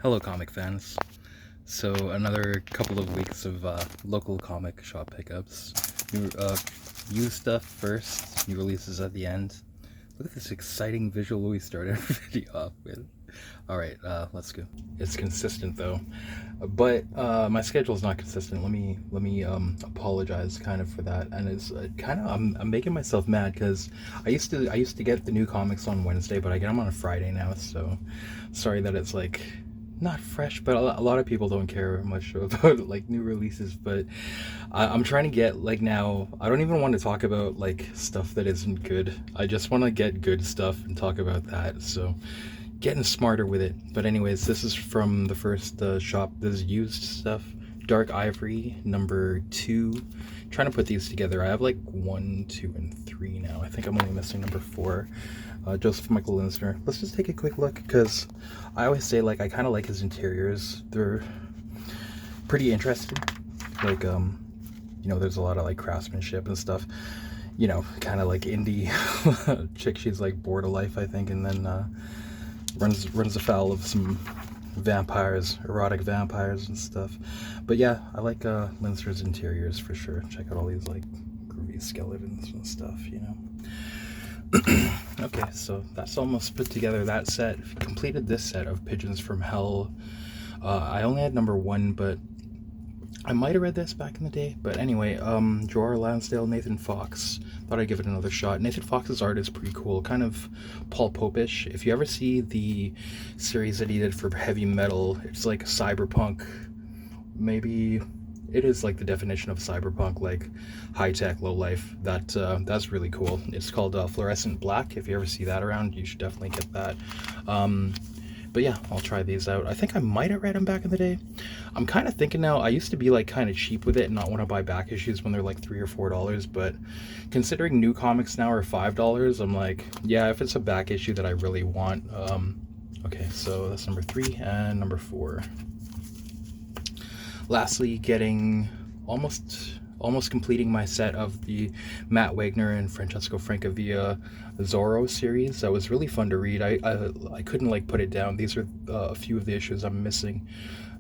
Hello, comic fans. So another couple of weeks of local comic shop pickups. New stuff first, new releases at the end. Look at this exciting visual we started our video off with. All right, let's go. It's consistent though, but my schedule is not consistent. Let me apologize kind of for that. And it's kind of I'm making myself mad because I used to get the new comics on Wednesday, but I get them on a Friday now. So sorry that it's like not fresh, but a lot of people don't care much about like new releases. But I'm trying to get like now. I don't even want to talk about like stuff that isn't good. I just want to get good stuff and talk about that. So getting smarter with it. But anyways, this is from the first shop. This is used stuff. Dark Ivory #2. Trying to put these together. I have like 1, 2, and 3 now. I think I'm only missing #4. Joseph Michael Linsner. Let's just take a quick look because I always say like I kind of like his interiors. They're pretty interesting. Like there's a lot of like craftsmanship and stuff. Kind of like indie chick. She's like bored of life, I think, and then runs afoul of some vampires, erotic vampires and stuff. But yeah, I like Linsner's interiors for sure. Check out all these like groovy skeletons and stuff. Okay, so that's almost put together. That set completed this set of Pigeons from Hell. I only had #1, but I might have read this back in the day. But anyway, Drawer Lansdale, Nathan Fox. Thought I'd give it another shot. Nathan Fox's art is pretty cool, kind of Paul Popish. If you ever see the series that he did for Heavy Metal, it's like cyberpunk. Maybe it is like the definition of cyberpunk, like high-tech, low-life. That's really cool. It's called Fluorescent Black. If you ever see that around, you should definitely get that. But yeah, I'll try these out. I think I might have read them back in the day. I'm kind of thinking now, I used to be like kind of cheap with it and not want to buy back issues when they're like $3 or $4, but considering new comics now are $5, I'm like, yeah, if it's a back issue that I really want. Okay, so that's #3 and #4. Lastly, getting almost completing my set of the Matt Wagner and Francesco Francavilla Zorro series. That was really fun to read. I couldn't like put it down. These are a few of the issues I'm missing.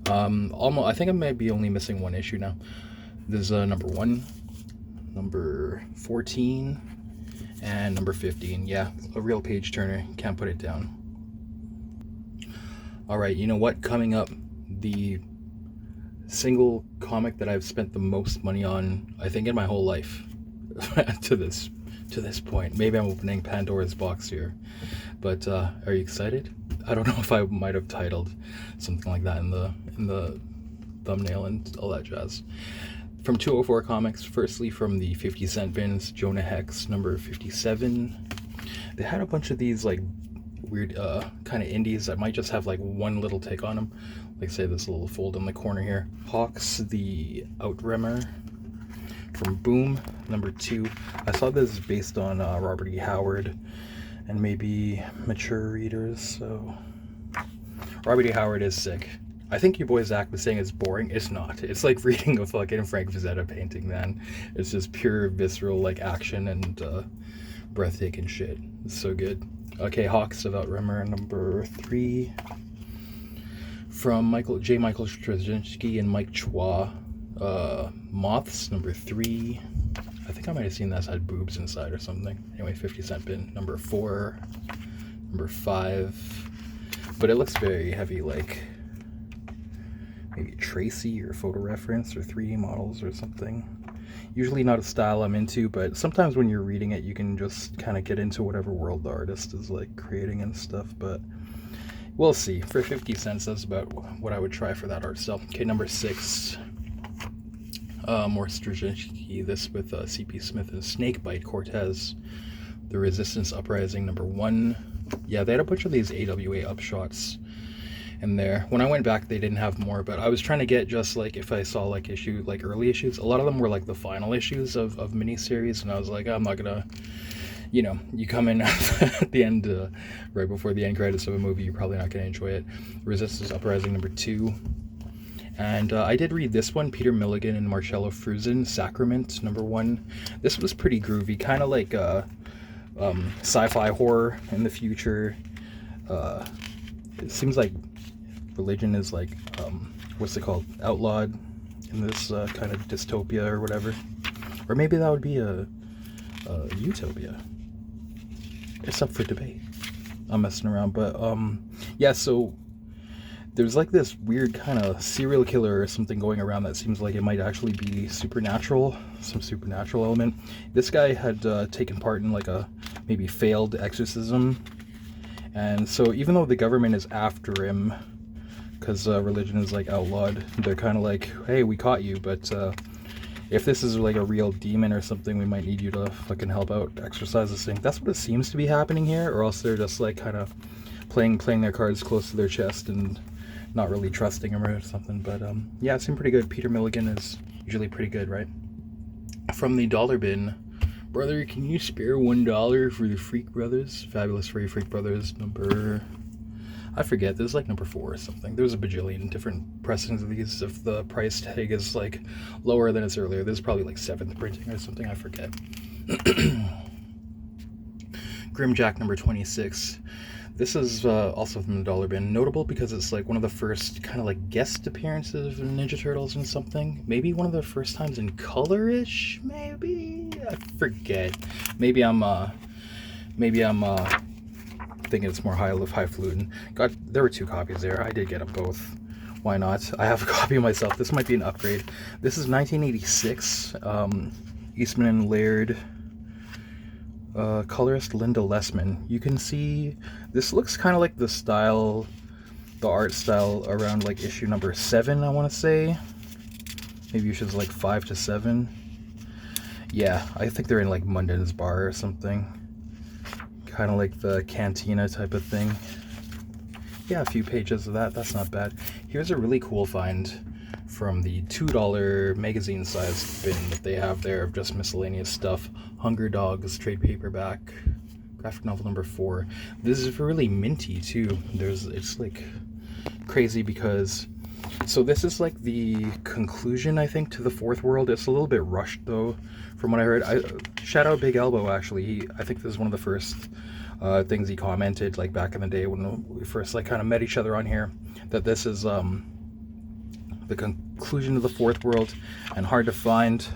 I think I might be only missing 1 issue now. This is #1, #14, and #15. Yeah, a real page turner. Can't put it down. All right, you know what? Coming up, the single comic that I've spent the most money on, I think, in my whole life to this point. Maybe I'm opening Pandora's box here, but are you excited? I don't know if I might have titled something like that in the thumbnail and all that jazz. From 204 Comics, firstly from the 50-cent bins, Jonah Hex #57. They had a bunch of these like weird kind of indies that might just have like one little take on them, like say this little fold in the corner here. Hawks the Outrimmer from Boom #2. I saw this is based on Robert E. Howard and maybe mature readers, so Robert E. Howard is sick. I think your boy Zach was saying it's boring. It's not. It's like reading a fucking Frank Frazetta painting, man. It's just pure visceral like action and breathtaking shit. It's so good. Okay, Hawks of Outrimmer #3 from Michael Straczynski and Mike Chua. Moths #3. I think I might have seen that had boobs inside or something. Anyway, 50-cent bin #4, #5. But it looks very heavy, like maybe Tracy or photo reference or 3D models or something. Usually not a style I'm into, but sometimes when you're reading it, you can just kind of get into whatever world the artist is like creating and stuff. But we'll see. For 50 cents, that's about what I would try for that art style. Okay, #6. More Straczynski. This with C.P. Smith and Snakebite Cortez. The Resistance Uprising #1. Yeah, they had a bunch of these AWA upshots in there. When I went back, they didn't have more, but I was trying to get just like if I saw like early issues. A lot of them were like the final issues of miniseries, and I was like, I'm not gonna, you come in at the end, right before the end credits of a movie, you're probably not gonna enjoy it. Resistance Uprising #2. And I did read this one, Peter Milligan and Marcello Fruzen, Sacrament #1. This was pretty groovy, kind of like sci-fi horror in the future. It seems like religion is like, what's it called, outlawed in this kind of dystopia or whatever. Or maybe that would be a utopia. It's up for debate. I'm messing around, but yeah, so there's like this weird kind of serial killer or something going around that seems like it might actually be supernatural, some supernatural element. This guy had taken part in like a maybe failed exorcism, and so even though the government is after him because religion is like outlawed, they're kind of like, hey, we caught you, but if this is like a real demon or something, we might need you to fucking help out exorcise this thing. That's what it seems to be happening here, or else they're just like kind of playing their cards close to their chest and not really trusting him or something. But yeah, it seemed pretty good. Peter Milligan is usually pretty good, right? From the dollar bin, brother, can you spare $1 for the Freak Brothers? Fabulous Furry Freak Brothers number, I forget, this is like number 4 or something. There's a bajillion different pressings of these. If the price tag is like lower than it's earlier, this is probably like 7th printing or something, I forget. Grimjack number 26. This is also from the dollar bin. Notable because it's like one of the first kind of like guest appearances of Ninja Turtles and something. Maybe one of the first times in color-ish, maybe? I forget. Maybe I'm thinking it's more highfalutin. There were 2 copies there. I did get them both. Why not? I have a copy myself. This might be an upgrade. This is 1986. Eastman and Laird. Colorist Linda Lessman. You can see this looks kind of like the art style around like issue number 7, I want to say. Maybe issues like 5 to 7. Yeah, I think they're in like Munden's Bar or something. Kind of like the cantina type of thing. Yeah, a few pages of that. That's not bad. Here's a really cool find from the $2 magazine size bin that they have there of just miscellaneous stuff. Hunger Dogs trade paperback, graphic novel number 4. This is really minty too. It's like crazy because, so this is like the conclusion, I think, to the 4th world. It's a little bit rushed though, from what I heard. Shout out Big Elbow, actually. I think this is one of the first things he commented like back in the day when we first like kind of met each other on here, that this is the conclusion of the 4th world and hard to find.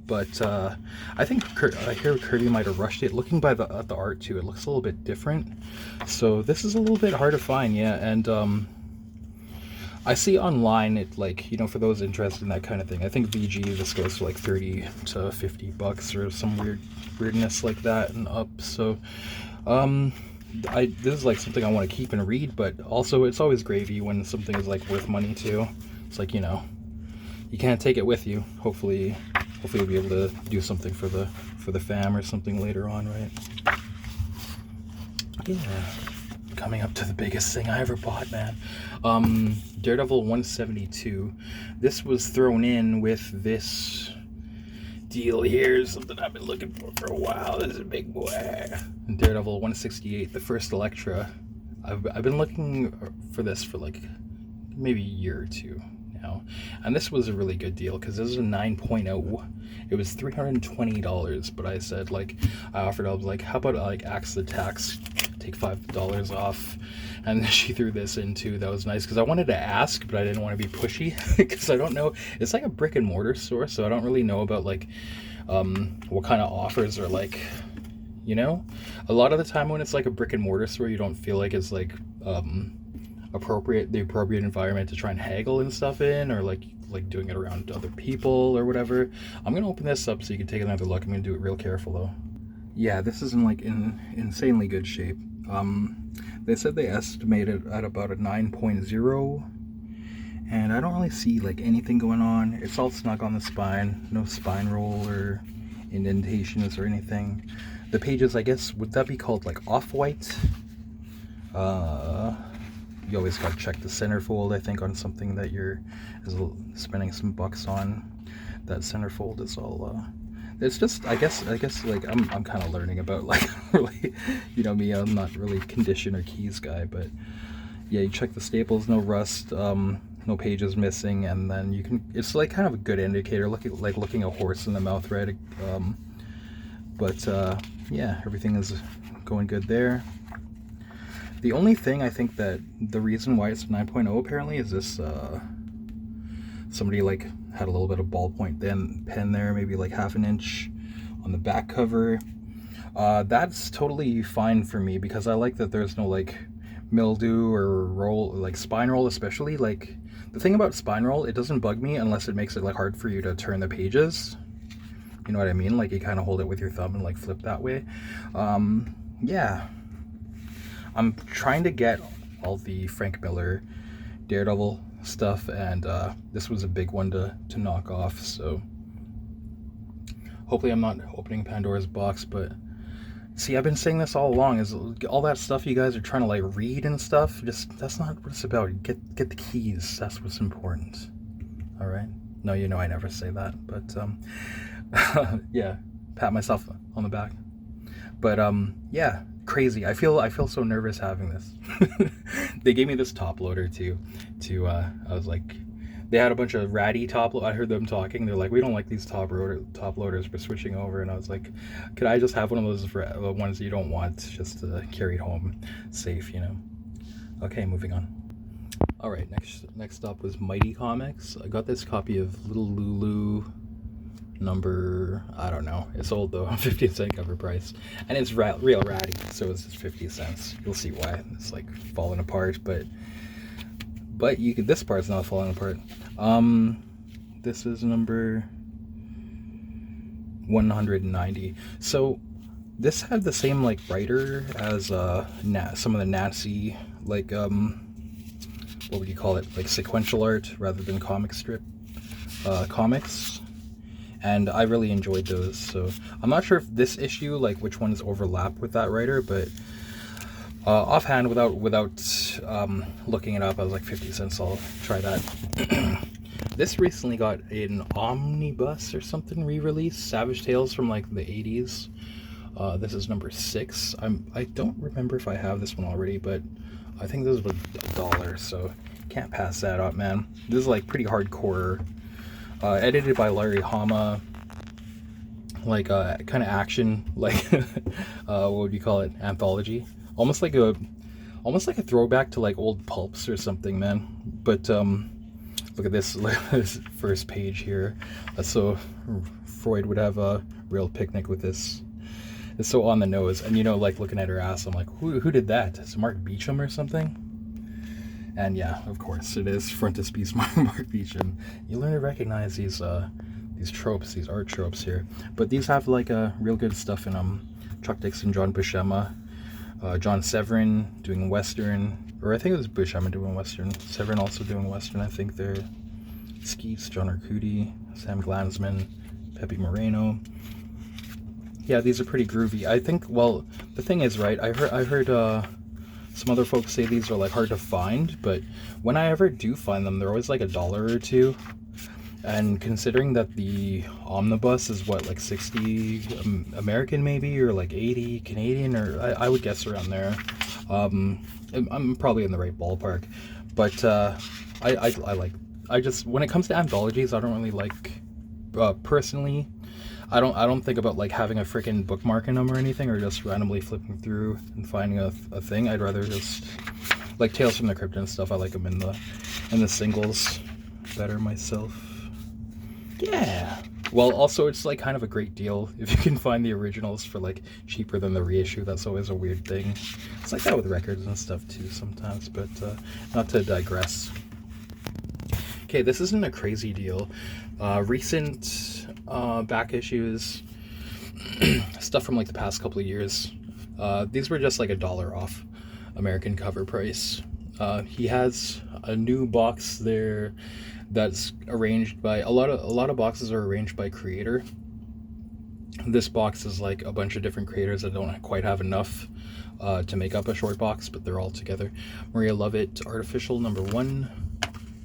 But I think I hear Kirby might have rushed it. Looking at the art too, it looks a little bit different. So this is a little bit hard to find, yeah. And I see online it, like, you know, for those interested in that kind of thing, I think VG this goes for like 30 to 50 bucks or some weirdness like that and up. So this is like something I want to keep and read, but also it's always gravy when something is like worth money too. It's like, you know, you can't take it with you. Hopefully you'll be able to do something for the fam or something later on, right? Yeah. Coming up to the biggest thing I ever bought, man. Daredevil 172. This was thrown in with this deal here, something I've been looking for a while. This is a big boy. Daredevil 168, the first Elektra. I've been looking for this for like maybe a year or 2 now, and this was a really good deal because this is a 9.0. It was $320, but I said, like, I offered, I was like, how about I like axe the tax, take $5 off, and then she threw this in too. That was nice because I wanted to ask, but I didn't want to be pushy because I don't know. It's like a brick and mortar store, so I don't really know about like what kind of offers are like, you know. A lot of the time when it's like a brick and mortar store, you don't feel like it's like the appropriate environment to try and haggle and stuff in, or like doing it around other people or whatever. I'm gonna open this up so you can take another look. I'm gonna do it real careful though. Yeah, this is in insanely good shape. They said they estimated at about a 9.0, and I don't really see like anything going on. It's all snug on the spine, no spine roll or indentations or anything. The pages, I guess, would that be called like off-white? You always gotta check the centerfold, I think, on something that you're spending some bucks on. That centerfold is all it's just, I guess like I'm kind of learning about like really, you know me, I'm not really condition or keys guy, but yeah, you check the staples, no rust, no pages missing, and then you can, it's like kind of a good indicator, looking a horse in the mouth, right? But yeah, everything is going good there. The only thing I think that the reason why it's 9.0 apparently is this, somebody like had a little bit of ballpoint pen there, maybe like half an inch on the back cover. That's totally fine for me because I like that there's no like mildew or roll, like spine roll especially. Like the thing about spine roll, it doesn't bug me unless it makes it like hard for you to turn the pages. You know what I mean? Like you kind of hold it with your thumb and like flip that way. Yeah. I'm trying to get all the Frank Miller Daredevil stuff, and this was a big one to knock off, so hopefully I'm not opening Pandora's box. But see, I've been saying this all along, is all that stuff you guys are trying to like read and stuff, just that's not what it's about. Get the keys, that's what's important. All right? No, you know I never say that, but yeah, pat myself on the back. But yeah, crazy. I feel so nervous having this. They gave me this top loader too. I was like, they had a bunch of ratty I heard them talking. They're like, we don't like these top loaders. We're switching over. And I was like, could I just have one of those ones you don't want, just to carry it home safe, you know? Okay, moving on. All right, next up was Mighty Comics. I got this copy of Little Lulu number, I don't know, it's old though, 50-cent cover price, and it's real ratty, so it's just 50 cents. You'll see why it's like falling apart, but you could, this part's not falling apart. This is number 190. So this had the same like writer as some of the Nancy, like what would you call it, like sequential art rather than comic strip comics. And I really enjoyed those, so I'm not sure if this issue, like which ones overlap with that writer, but offhand, without looking it up, I was like 50 cents, I'll try that. This recently got an omnibus or something re-release, Savage Tales from like the 80s. This is number 6. I don't remember if I have this one already, but I think this was $1, so can't pass that up, man. This is like pretty hardcore. Edited by Larry Hama, like kind of action, like what would you call it, anthology, almost like a throwback to like old pulps or something, man. But look at this first page here. So Freud would have a real picnic with this. It's so on the nose, and you know, like looking at her ass, I'm like, who did that? Is it Mark Beecham or something? And yeah, of course, it is frontispiece Mark Beecham. You learn to recognize these tropes, these art tropes here. But these have like real good stuff in them. Chuck Dixon, John Buscema, John Severin doing Western, or I think it was Buscema doing Western. Severin also doing Western. I think they're Skeets, John Arcudi, Sam Glanzman, Pepe Moreno. Yeah, these are pretty groovy. I think. Well, the thing is, right? I heard. Some other folks say these are like hard to find, but when I ever do find them, they're always like $1 or $2. And considering that the omnibus is what, like 60 American maybe, or like 80 Canadian, or I would guess around there. I'm probably in the right ballpark, but I just, when it comes to anthologies, I don't really like, personally, I don't think about like having a freaking bookmark in them or anything, or just randomly flipping through and finding a thing. I'd rather just like Tales from the Crypt and stuff. I like them in the singles better myself. Yeah. Well, also it's like kind of a great deal if you can find the originals for like cheaper than the reissue. That's always a weird thing. It's like that with records and stuff too sometimes, but not to digress. Okay, this isn't a crazy deal. Recent back issues, stuff from like the past couple of years. These were just like $1 off American cover price. He has a new box there that's arranged by a lot of boxes are arranged by creator. This box is like a bunch of different creators that don't quite have enough to make up a short box, but they're all together. Maria Lovett, Artificial #1,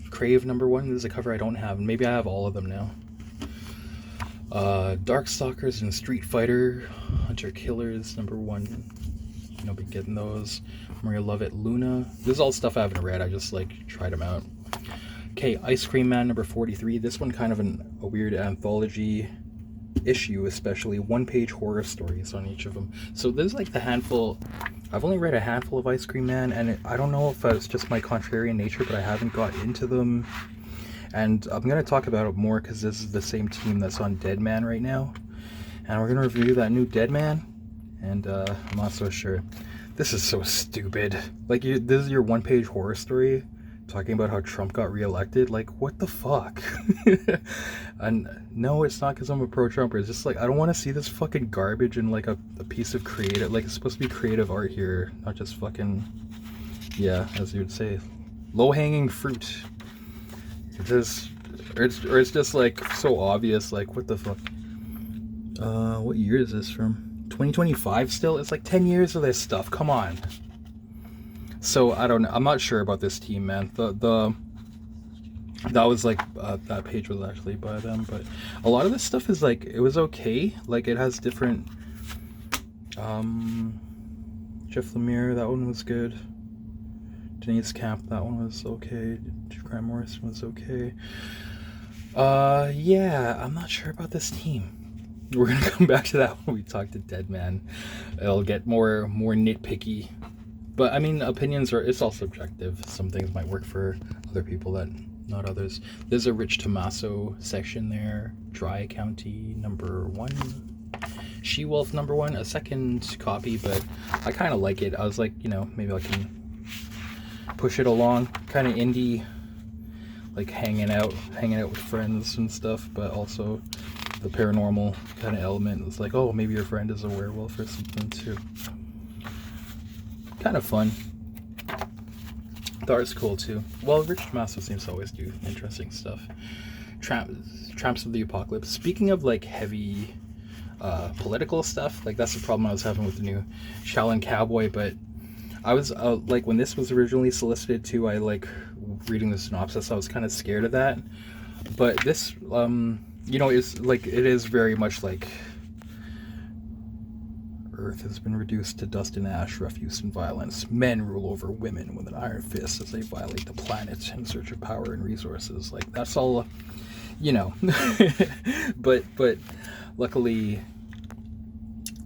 Crave #1. This is a cover I don't have, and maybe I have all of them now. Darkstalkers and Street Fighter, Hunter Killers #1. You'll be getting those. Maria Lovett, Luna. This is all stuff I haven't read. I just like tried them out. Okay, Ice Cream Man #43. This one kind of a weird anthology issue, especially one-page horror stories on each of them. So there's like the handful. I've only read a handful of Ice Cream Man, and I don't know if it's just my contrarian nature, but I haven't got into them. And I'm gonna talk about it more because this is the same team that's on Dead Man right now, and we're gonna review that new Dead Man. And I'm not so sure. This is so stupid. Like, this is your one-page horror story talking about how Trump got reelected. Like, what the fuck? And no, it's not because I'm a pro-Trumper. It's just like, I don't want to see this fucking garbage in like a piece of creative, like it's supposed to be creative art here, not just fucking, yeah, as you would say, low-hanging fruit. It is, or it's just like so obvious. Like, what the fuck? What year is this from? 2025 still? It's like 10 years of this stuff. Come on. So I don't know. I'm not sure about this team, man. That was like that page was actually by them, but a lot of this stuff is like, it was okay. Like, it has different Jeff Lemire, that one was good. Denise Camp, that one was okay. Grant Morrison was okay. Yeah, I'm not sure about this team. We're gonna come back to that when we talk to Dead Man. It'll get more nitpicky. But I mean, opinions it's all subjective. Some things might work for other people that not others. There's a Rich Tommaso section there. Dry County #1. She-Wolf #1. A second copy, but I kind of like it. I was like, you know, maybe I can push it along. Kind of indie, like hanging out with friends and stuff, but also the paranormal kind of element. It's like, oh, maybe your friend is a werewolf or something too. Kind of fun. The art's cool too. Well, Rich Tommaso seems to always do interesting stuff. Tramps of the Apocalypse. Speaking of like heavy political stuff, like that's the problem I was having with the new Shaolin Cowboy, but I was like, when this was originally solicited too, I like reading the synopsis, I was kind of scared of that. But this you know, is like, it is very much like Earth has been reduced to dust and ash, refuse and violence. Men rule over women with an iron fist as they violate the planet in search of power and resources. Like, that's all, you know. but luckily,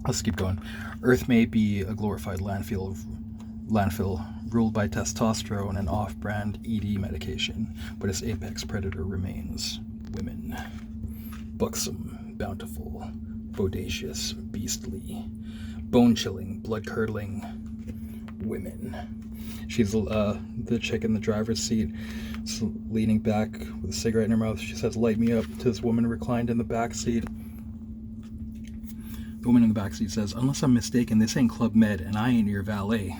let's keep going. Earth may be a glorified landfill ruled by testosterone and off-brand ED medication, but its apex predator remains women. Buxom, bountiful, bodacious, beastly, bone-chilling, blood-curdling women. She's the chick in the driver's seat, leaning back with a cigarette in her mouth. She says, "Light me up," to this woman reclined in the back seat. The woman in the back seat says, "Unless I'm mistaken, this ain't Club Med, and I ain't your valet."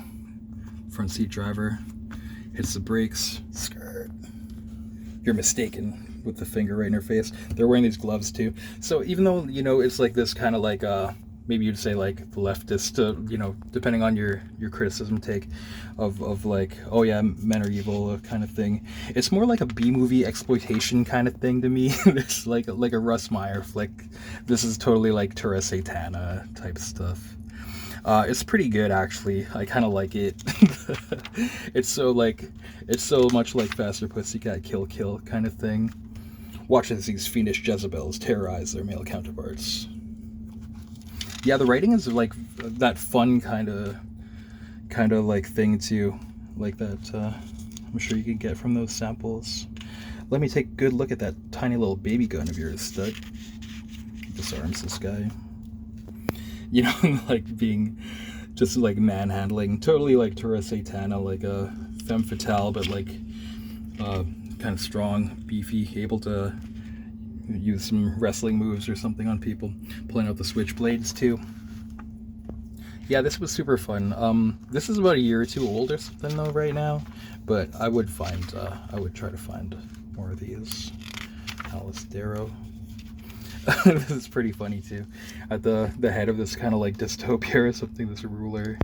Front seat driver hits the brakes. Skirt. "You're mistaken," with the finger right in her face. They're wearing these gloves too. So even though, you know, it's like this kind of like maybe you'd say like the leftist, you know, depending on your criticism take of like, oh yeah, men are evil kind of thing. It's more like a B-movie exploitation kind of thing to me. It's like a Russ Meyer flick. This is totally like Tura Satana type stuff. It's pretty good actually. I kind of like it. It's so much like Faster Pussycat Kill Kill kind of thing. Watch as these fiendish Jezebels terrorize their male counterparts. Yeah, the writing is like that fun kind of like thing too, like that. I'm sure you can get from those samples. Let me take a good look at that tiny little baby gun of yours, stud. Disarms this guy. You know, like being just like manhandling, totally like Tura Satana, like a femme fatale, but like kind of strong, beefy, able to use some wrestling moves or something on people, pulling out the switchblades too. Yeah, this was super fun. This is about a year or two old or something though right now, but I would try to find more of these. Alice Darrow. This is pretty funny too. At the head of this kind of like dystopia or something, this ruler.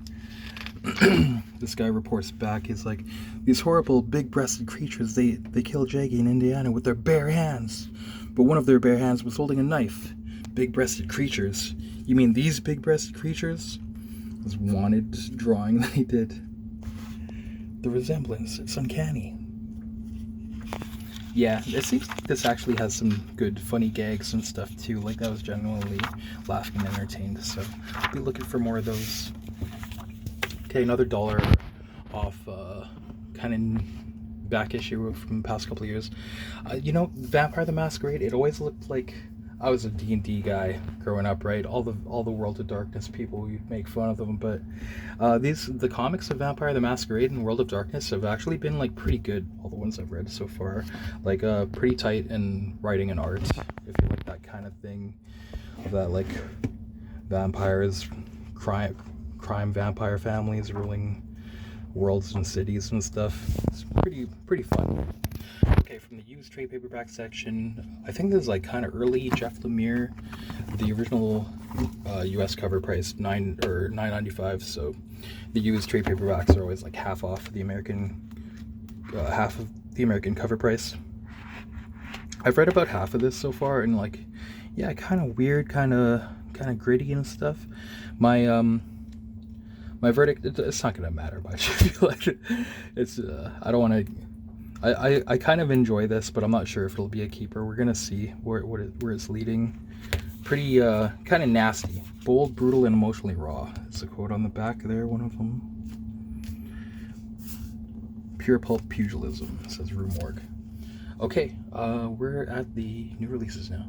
This guy reports back. He's like, "These horrible big-breasted creatures, they killed Jaggy in Indiana with their bare hands. But one of their bare hands was holding a knife. Big-breasted creatures? You mean these big-breasted creatures?" It was wanted drawing that he did. The resemblance, it's uncanny. Yeah, it seems like this actually has some good funny gags and stuff too. Like, I was genuinely laughing and entertained, so I'll be looking for more of those. Okay, another dollar off kind of back issue from the past couple of years. You know, Vampire the Masquerade, it always looked like I was a D&D guy growing up, right? All the World of Darkness people, we make fun of them, but the comics of Vampire the Masquerade and World of Darkness have actually been like pretty good. All the ones I've read so far, like pretty tight in writing and art. If you like that kind of thing, that like vampires, crime vampire families ruling worlds and cities and stuff. It's pretty fun. Okay, from the used trade paperback section, I think this is like kind of early Jeff Lemire. The original U.S. cover price $9.95. So the used trade paperbacks are always like half off the American half of the American cover price. I've read about half of this so far, and like, yeah, kind of weird, kind of gritty and stuff. My verdict, it's not gonna matter much. I feel like it's I don't want to. I kind of enjoy this, but I'm not sure if it'll be a keeper. We're gonna see where it's leading. Pretty kind of nasty, bold, brutal, and emotionally raw. It's a quote on the back there. One of them. Pure pulp pugilism, says Rue Morgue. Okay, we're at the new releases now.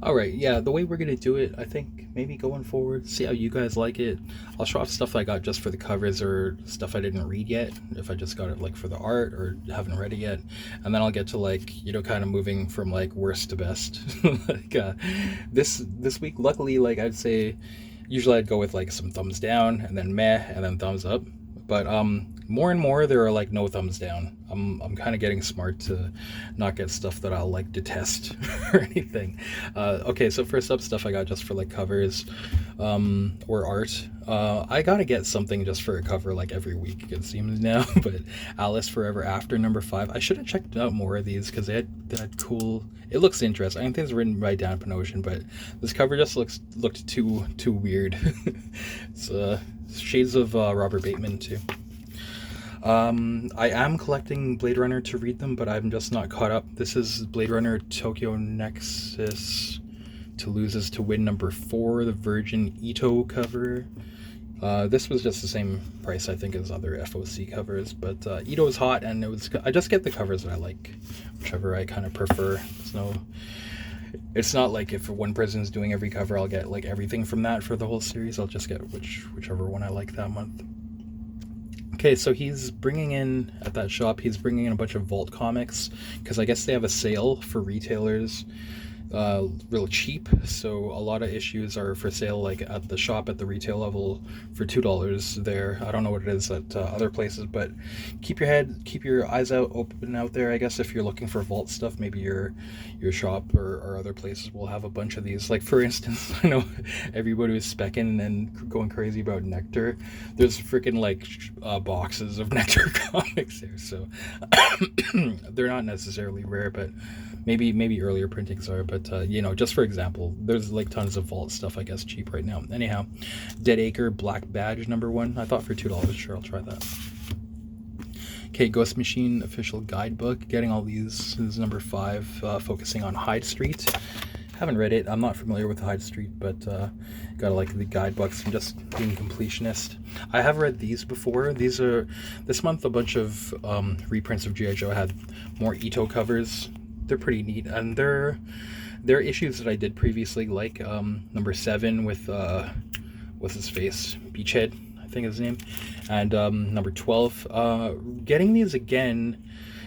Alright, yeah, the way we're gonna do it, I think maybe going forward, see how you guys like it. I'll show off stuff I got just for the covers or stuff I didn't read yet, if I just got it like for the art or haven't read it yet. And then I'll get to like, you know, kind of moving from like worst to best. Like this week, luckily, like I'd say, usually I'd go with like some thumbs down and then meh and then thumbs up. But more and more there are like no thumbs down. I'm kind of getting smart to not get stuff that I'll like detest or anything. Okay, so first up, stuff I got just for like covers or art. I gotta get something just for a cover like every week, it seems now. But Alice Forever After #5. I should have checked out more of these because they had cool. It looks interesting. I think it's written by Dan Panosian, but this cover just looked too weird. It's shades of Robert Bateman too. I am collecting Blade Runner to read them, but I'm just not caught up. This is Blade Runner Tokyo Nexus To Lose Is To Win #4, the Virgin Ito cover. This was just the same price, I think, as other FOC covers, but Ito's hot, and I just get the covers that I like, whichever I kind of prefer. It's not like if one person's doing every cover, I'll get like everything from that for the whole series. I'll just get whichever one I like that month. Okay, so he's bringing in, at that shop, he's bringing in a bunch of Vault comics, because I guess they have a sale for retailers, real cheap, so a lot of issues are for sale like at the shop at the retail level for $2 there. I don't know what it is at other places, but keep your eyes open out there. I guess if you're looking for Vault stuff, maybe your shop or other places will have a bunch of these. Like for instance, I know everybody was specking and going crazy about Nectar. There's freaking like boxes of Nectar comics there, so they're not necessarily rare, but maybe earlier printings are. But you know, just for example, there's like tons of Vault stuff, I guess, cheap right now. Anyhow, Dead Acre Black Badge #1. I thought for $2. Sure, I'll try that. Okay, Ghost Machine official guidebook. Getting all these. This is #5, focusing on Hyde Street. Haven't read it. I'm not familiar with Hyde Street, but gotta like the guidebooks and just being completionist. I have read these before. These are this month. A bunch of reprints of G.I. Joe had more Ito covers. They're pretty neat, and they're issues that I did previously, like #7 with what's his face, Beachhead, I think is his name, and #12. Getting these again,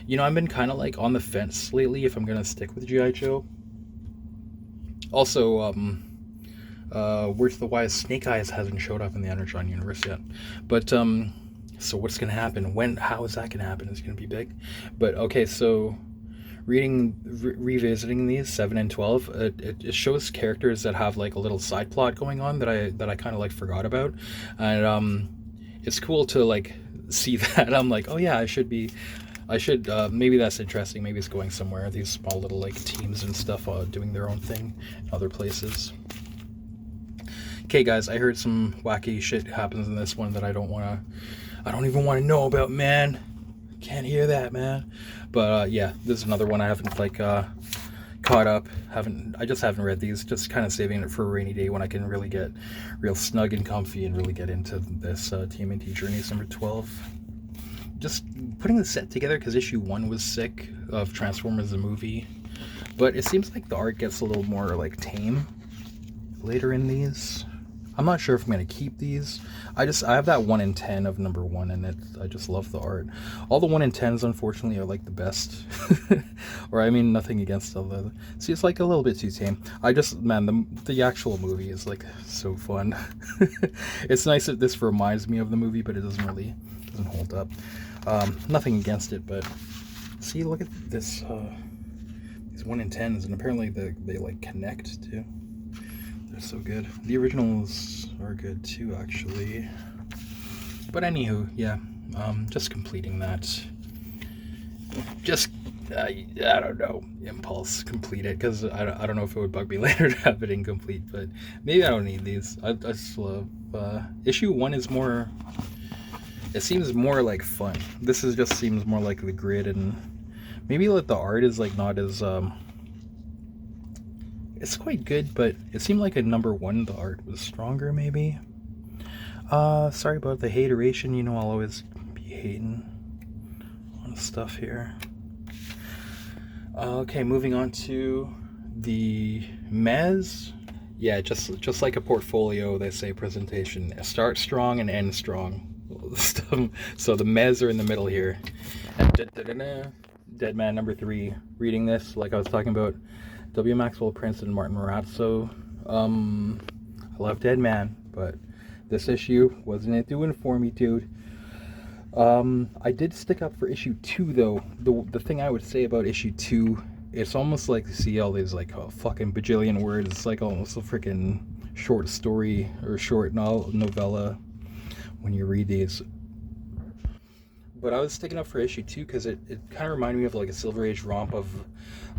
you know, I've been kind of like on the fence lately if I'm gonna stick with G.I. Joe. Also, Where's the Wise? Snake Eyes hasn't showed up in the Energon universe yet, but so what's gonna happen? How is that gonna happen? It's gonna be big. But okay, so revisiting these 7 and 12, it shows characters that have like a little side plot going on that I kind of like forgot about, and it's cool to like see that. I'm like, oh yeah, I should maybe that's interesting, maybe it's going somewhere. These small little like teams and stuff doing their own thing in other places. Okay guys, I heard some wacky shit happens in this one that I don't even want to know about, man. Can't hear that, man. But yeah, this is another one I haven't like caught up. I just haven't read these. Just kind of saving it for a rainy day when I can really get real snug and comfy and really get into this TMNT Journeys number 12. Just putting the set together because issue 1 was sick of Transformers the movie, but it seems like the art gets a little more like tame later in these. I'm not sure if I'm gonna keep these. I have that 1 in 10 of number 1, and I just love the art. All the 1 in 10s, unfortunately, are like the best. Or I mean, nothing against all the. See, it's like a little bit too tame. Man, the actual movie is like so fun. It's nice that this reminds me of the movie, but it doesn't hold up. Nothing against it, but see, look at this. These 1 in 10s, and apparently they like connect too. They're so good. The originals are good too, actually. But anywho, yeah, just completing that. Just I don't know, impulse complete it, because I don't know if it would bug me later to have it incomplete, but maybe I don't need these. I just love issue 1 is more. It seems more like fun. This just seems more like the grid, and maybe like the art is like not as it's quite good, but it seemed like in number 1 the art was stronger maybe. Sorry about the hateration, you know I'll always be hating on stuff here. Okay, moving on to the Mez. Yeah, just like a portfolio, they say presentation. Start strong and end strong. So the Mez are in the middle here. And Deadman number 3. Reading this, like I was talking about, W. Maxwell Prince and Martin Morazzo. I love Deadman, but this issue wasn't it doing for me, dude. I did stick up for issue 2 though. The thing I would say about issue 2, it's almost like you see all these like fucking bajillion words. It's like almost a freaking short story or short novella when you read these. But I was sticking up for issue 2 because it kind of reminded me of like a Silver Age romp of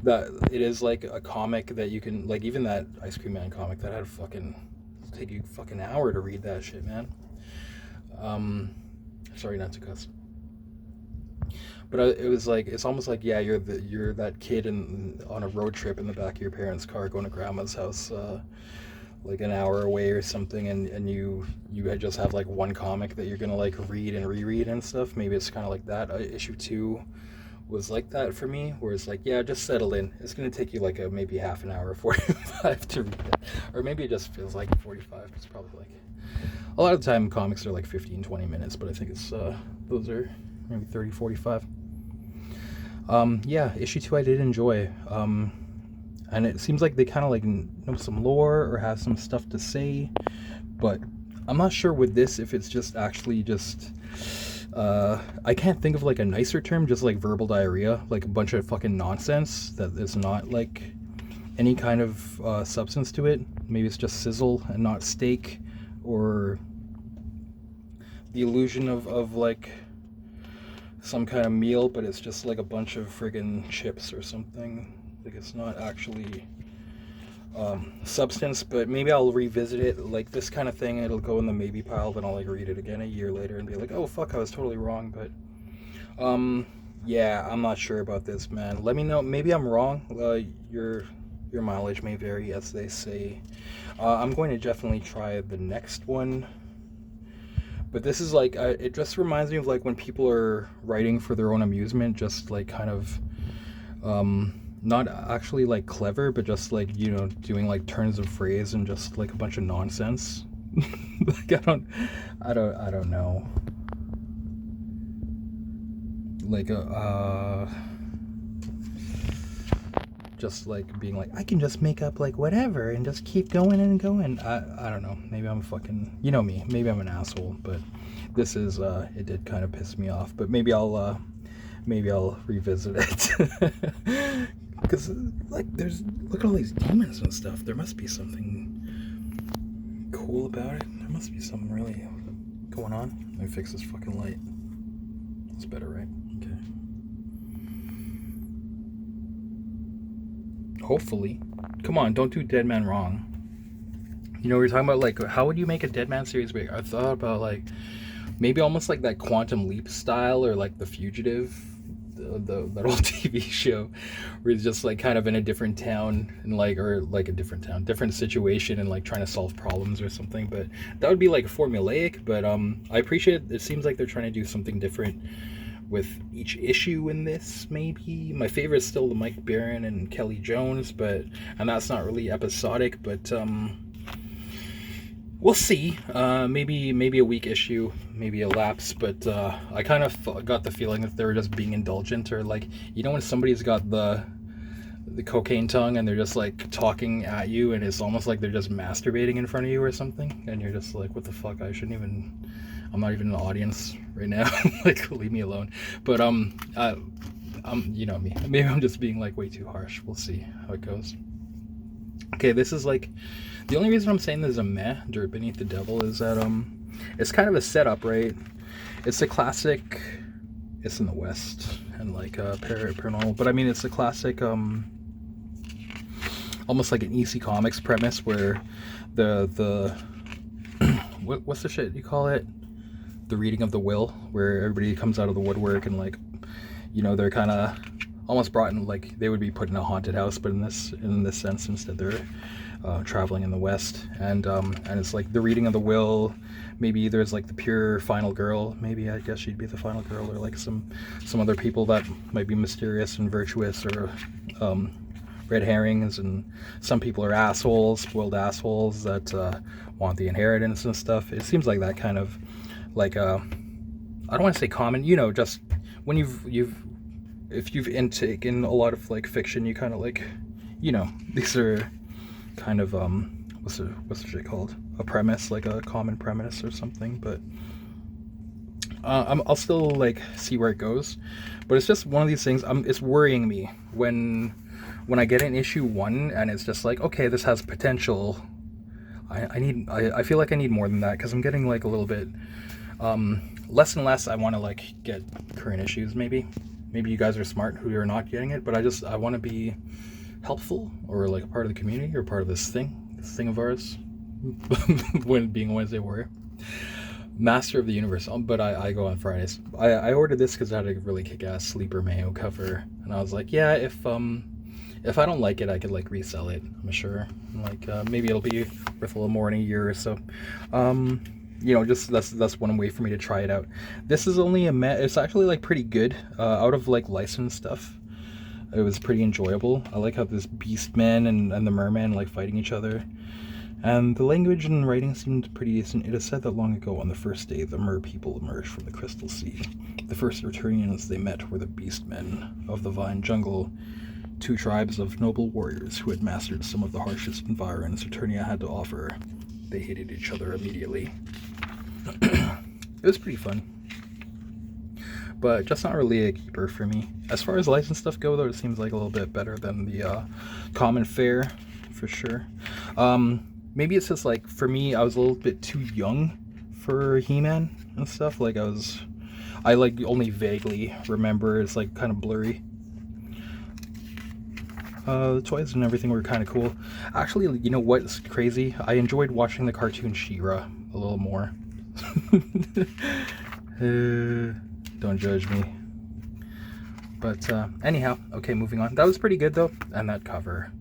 that. It is like a comic that you can, like, even that Ice Cream Man comic that had take you fucking hour to read that shit, man. Sorry not to cuss. But it was like, it's almost like, yeah, you're that kid on a road trip in the back of your parents' car going to grandma's house, like an hour away or something, and you just have like one comic that you're gonna like read and reread and stuff. Maybe it's kind of like that. Issue 2 was like that for me, where it's like, yeah, just settle in. It's gonna take you like maybe half an hour, 45 to read it, or maybe it just feels like 45. It's probably like a lot of the time comics are like 15-20 minutes, but I think it's those are maybe 30-45. Yeah, issue 2 I did enjoy. And it seems like they kind of like know some lore or have some stuff to say, but I'm not sure with this if it's just actually just I can't think of like a nicer term, just like verbal diarrhea, like a bunch of fucking nonsense that is not like any kind of substance to it. Maybe it's just sizzle and not steak, or the illusion of like some kind of meal, but it's just like a bunch of friggin' chips or something. Like it's not actually substance. But maybe I'll revisit it, like this kind of thing. It'll go in the maybe pile, then I'll like read it again a year later and be like, oh fuck, I was totally wrong. But yeah, I'm not sure about this, man. Let me know. Maybe I'm wrong. Your mileage may vary, as they say. I'm going to definitely try the next one. But this is like, it just reminds me of like when people are writing for their own amusement, just like kind of not actually like clever, but just like, you know, doing like turns of phrase and just like a bunch of nonsense. Like I don't know. Like just like being like, I can just make up like whatever and just keep going and going. I don't know. Maybe I'm fucking, you know me. Maybe I'm an asshole, but this is it did kind of piss me off. But maybe I'll revisit it. Because like look at all these demons and stuff. There must be something cool about it. There must be something really going on. Let me fix this fucking light. That's better, right? Okay. Hopefully. Come on, don't do Deadman wrong. You know, we were talking about like, how would you make a Deadman series big? I thought about like maybe almost like that Quantum Leap style, or like The Fugitive, that old TV show, where he's just like kind of in a different town, and like, or like a different town, different situation, and like trying to solve problems or something. But that would be like formulaic. But I appreciate it. It seems like they're trying to do something different with each issue in this. Maybe my favorite is still the Mike Baron and Kelly Jones, and that's not really episodic, but we'll see. Maybe a week issue, maybe a lapse, but I kind of got the feeling that they were just being indulgent, or like, you know, when somebody's got the cocaine tongue and they're just like talking at you, and it's almost like they're just masturbating in front of you or something, and you're just like, what the fuck, I'm not even in the audience right now. Like, leave me alone. But you know me, maybe I'm just being like way too harsh. We'll see how it goes. Okay, this is like, the only reason I'm saying this is a meh, Dirt Beneath the Devil, is that it's kind of a setup, right? It's a classic, it's in the West, and like paranormal, but I mean, it's a classic almost like an EC Comics premise, where the what's the shit you call it, the reading of the will, where everybody comes out of the woodwork, and like, you know, they're kind of almost brought in, like they would be put in a haunted house, but in this sense, instead they're traveling in the West, and it's like the reading of the will. Maybe there's like the pure final girl, maybe, I guess she'd be the final girl, or like some other people that might be mysterious and virtuous, or red herrings, and some people are assholes, spoiled assholes that want the inheritance and stuff. It seems like that kind of, like, I don't want to say common, you know, just when if you've taken a lot of like fiction, you kind of like, you know, these are kind of what's the shit called, a premise, like a common premise or something. But I'll still like see where it goes, but it's just one of these things. It's worrying me when I get an issue 1 and it's just like, okay, this has potential. I feel like I need more than that, because I'm getting like a little bit less and less. I want to like get current issues. Maybe you guys are smart who are not getting it, but I want to be helpful, or like a part of the community, or part of this thing of ours. When being a Wednesday Warrior, Master of the Universe. But I go on Fridays. I ordered this because it had a really kick-ass Sleeper Mayo cover, and I was like, yeah, if I don't like it, I could like resell it, I'm sure. Like maybe it'll be worth a little more in a year or so. You know, just that's one way for me to try it out. This is only it's actually like pretty good. Out of like licensed stuff, it was pretty enjoyable. I like how this Beastman and the Merman like fighting each other, and the language and writing seemed pretty decent. It is said that long ago, on the first day, the Mer people emerged from the Crystal Sea. The first Eternians they met were the Beastmen of the Vine Jungle, 2 tribes of noble warriors who had mastered some of the harshest environs Eternia had to offer. They hated each other immediately. It was pretty fun, but just not really a keeper for me. As far as licensed stuff go, though, it seems like a little bit better than the common fare, for sure. Maybe it's just like, for me, I was a little bit too young for He-Man and stuff. Like I like only vaguely remember. It's like kind of blurry. The toys and everything were kind of cool. Actually, you know what's crazy? I enjoyed watching the cartoon She-Ra a little more. Don't judge me. But anyhow, okay, moving on. That was pretty good though, and that cover,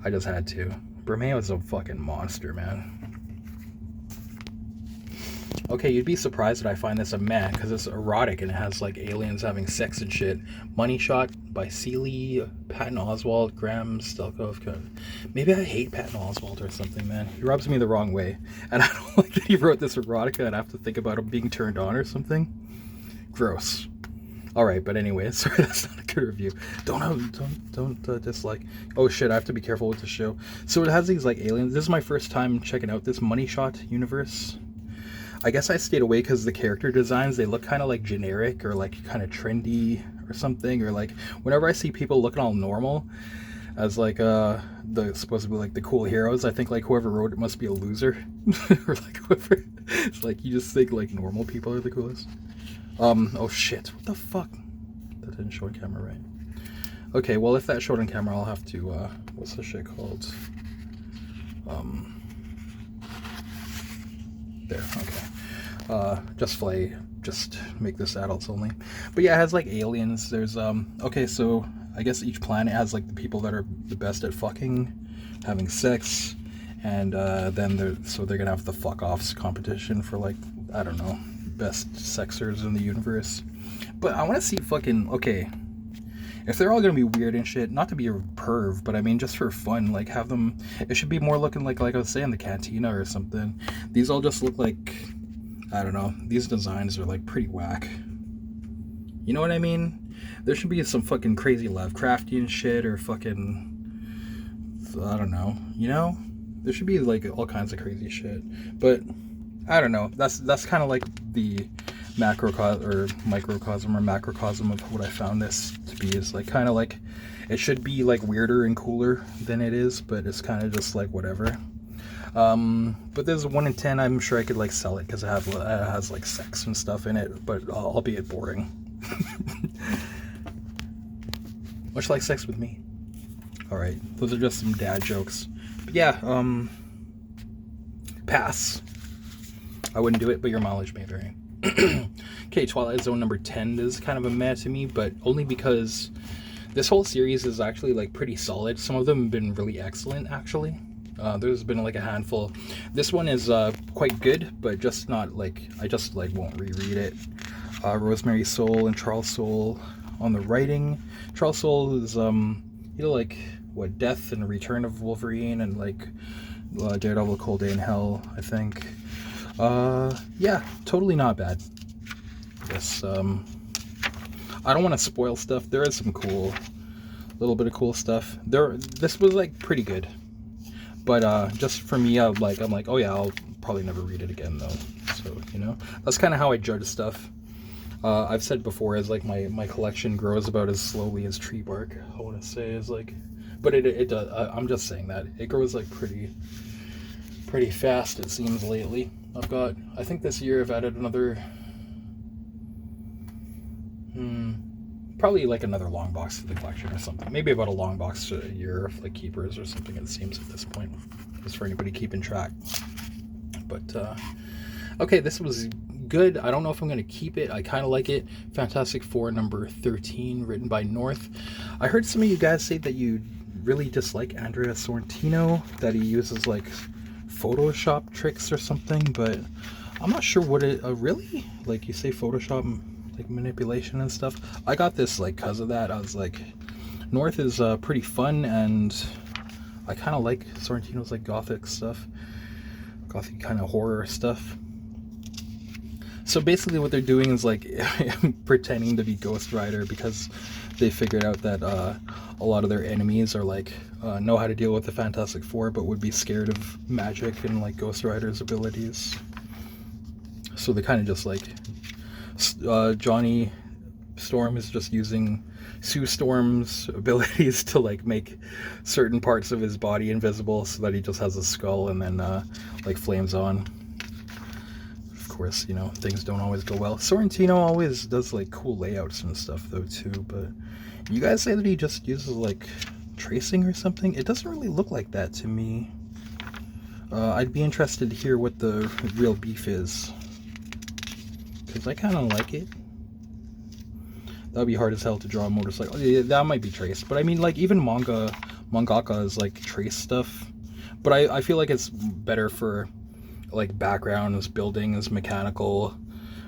I just had to. Bermeo is a fucking monster, man. Okay, you'd be surprised that I find this a meh, because it's erotic and it has like aliens having sex and shit. Money Shot by Seeley, Patton Oswalt, Graham Stelkov. Maybe I hate Patton Oswalt or something, man. He rubs me the wrong way, and I don't like that he wrote this erotica and I have to think about him being turned on or something. Gross. Alright, but anyway, sorry, that's not a good review. Don't dislike. Oh shit, I have to be careful with the show. So it has these like aliens. This is my first time checking out this Money Shot universe. I guess I stayed away because the character designs, they look kind of like generic, or like kind of trendy or something, or like whenever I see people looking all normal as like the supposed to be like the cool heroes, I think like whoever wrote it must be a loser. Or like whoever, it's like you just think like normal people are the coolest. Oh shit, what the fuck? That didn't show on camera right. Okay, well if that showed on camera, I'll have to what's this shit called? There, okay. just make this adults only. But yeah, it has like aliens. There's okay, so I guess each planet has like the people that are the best at fucking, having sex, and then they're gonna have the fuck offs competition for like, I don't know, best sexers in the universe. But I want to see fucking, okay, if they're all gonna be weird and shit, not to be a perv, but I mean just for fun, like have them, it should be more looking like I was saying, the cantina or something. These all just look like, I don't know, these designs are like pretty whack. You know what I mean? There should be some fucking crazy Lovecraftian shit or fucking, I don't know, you know? There should be like all kinds of crazy shit. But I don't know. That's kind of like the macrocosm or microcosm or macrocosm of what I found this to be. Is like kind of like it should be like weirder and cooler than it is, but it's kind of just like whatever. But there's 1 in 10. I'm sure I could like sell it because it has like sex and stuff in it, but albeit boring. Much like sex with me. All right, those are just some dad jokes. But yeah, pass. I wouldn't do it, but your mileage may vary. Okay, Twilight Zone number 10 is kind of a meh to me, but only because this whole series is actually like pretty solid. Some of them have been really excellent, actually. There's been like a handful. This one is quite good, but just not like, I just like won't reread it. Rosemary Soul and Charles Soule on the writing. Charles Soule is you know, like what, Death and Return of Wolverine, and like Daredevil, Cold Day in Hell, I think. Yeah, totally not bad. Yes, I don't want to spoil stuff. There is some little bit of cool stuff. This was like pretty good, but just for me, I'm like, oh yeah, I'll probably never read it again though. So you know, that's kind of how I judge stuff. I've said before, as like my collection grows about as slowly as tree bark. I want to say is like, but it does. I'm just saying that it grows like pretty fast. It seems lately. I think this year I've added another, probably like another long box to the collection or something. Maybe about a long box a year of like keepers or something, it seems at this point, just for anybody keeping track. But, okay, this was good. I don't know if I'm going to keep it. I kind of like it. Fantastic Four number 13, written by North. I heard some of you guys say that you really dislike Andrea Sorrentino, that he uses like Photoshop tricks or something, but I'm not sure what it really, like you say Photoshop like manipulation and stuff. I got this like because of that. I was like, North is pretty fun, and I kind of like Sorrentino's like gothic stuff, gothic kind of horror stuff. So basically what they're doing is like pretending to be Ghost Rider, because they figured out that a lot of their enemies are like know how to deal with the Fantastic Four, but would be scared of magic and like Ghost Rider's abilities. So they kind of just like Johnny Storm is just using Sue Storm's abilities to like make certain parts of his body invisible, so that he just has a skull and then like flames on. Of course, you know, things don't always go well. Sorrentino always does like cool layouts and stuff though too, but you guys say that he just uses like tracing or something? It doesn't really look like that to me. I'd be interested to hear what the real beef is, because I kind of like it. That would be hard as hell to draw a motorcycle. Yeah, that might be traced, but I mean, like, even mangaka is like trace stuff, but I feel like it's better for like backgrounds, buildings, mechanical,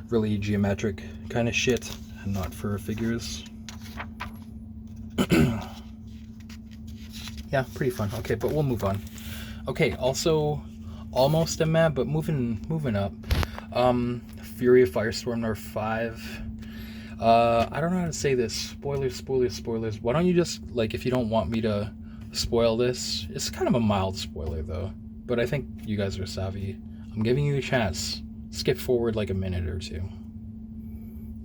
really geometric kind of shit, and not for figures. Yeah, pretty fun. Okay, but we'll move on. Okay, also almost a meh, but moving up. Fury of Firestorm number 5. I don't know how to say this. Spoilers. Why don't you just, like, if you don't want me to spoil this, it's kind of a mild spoiler though, but I think you guys are savvy. I'm giving you a chance. Skip forward like a minute or two.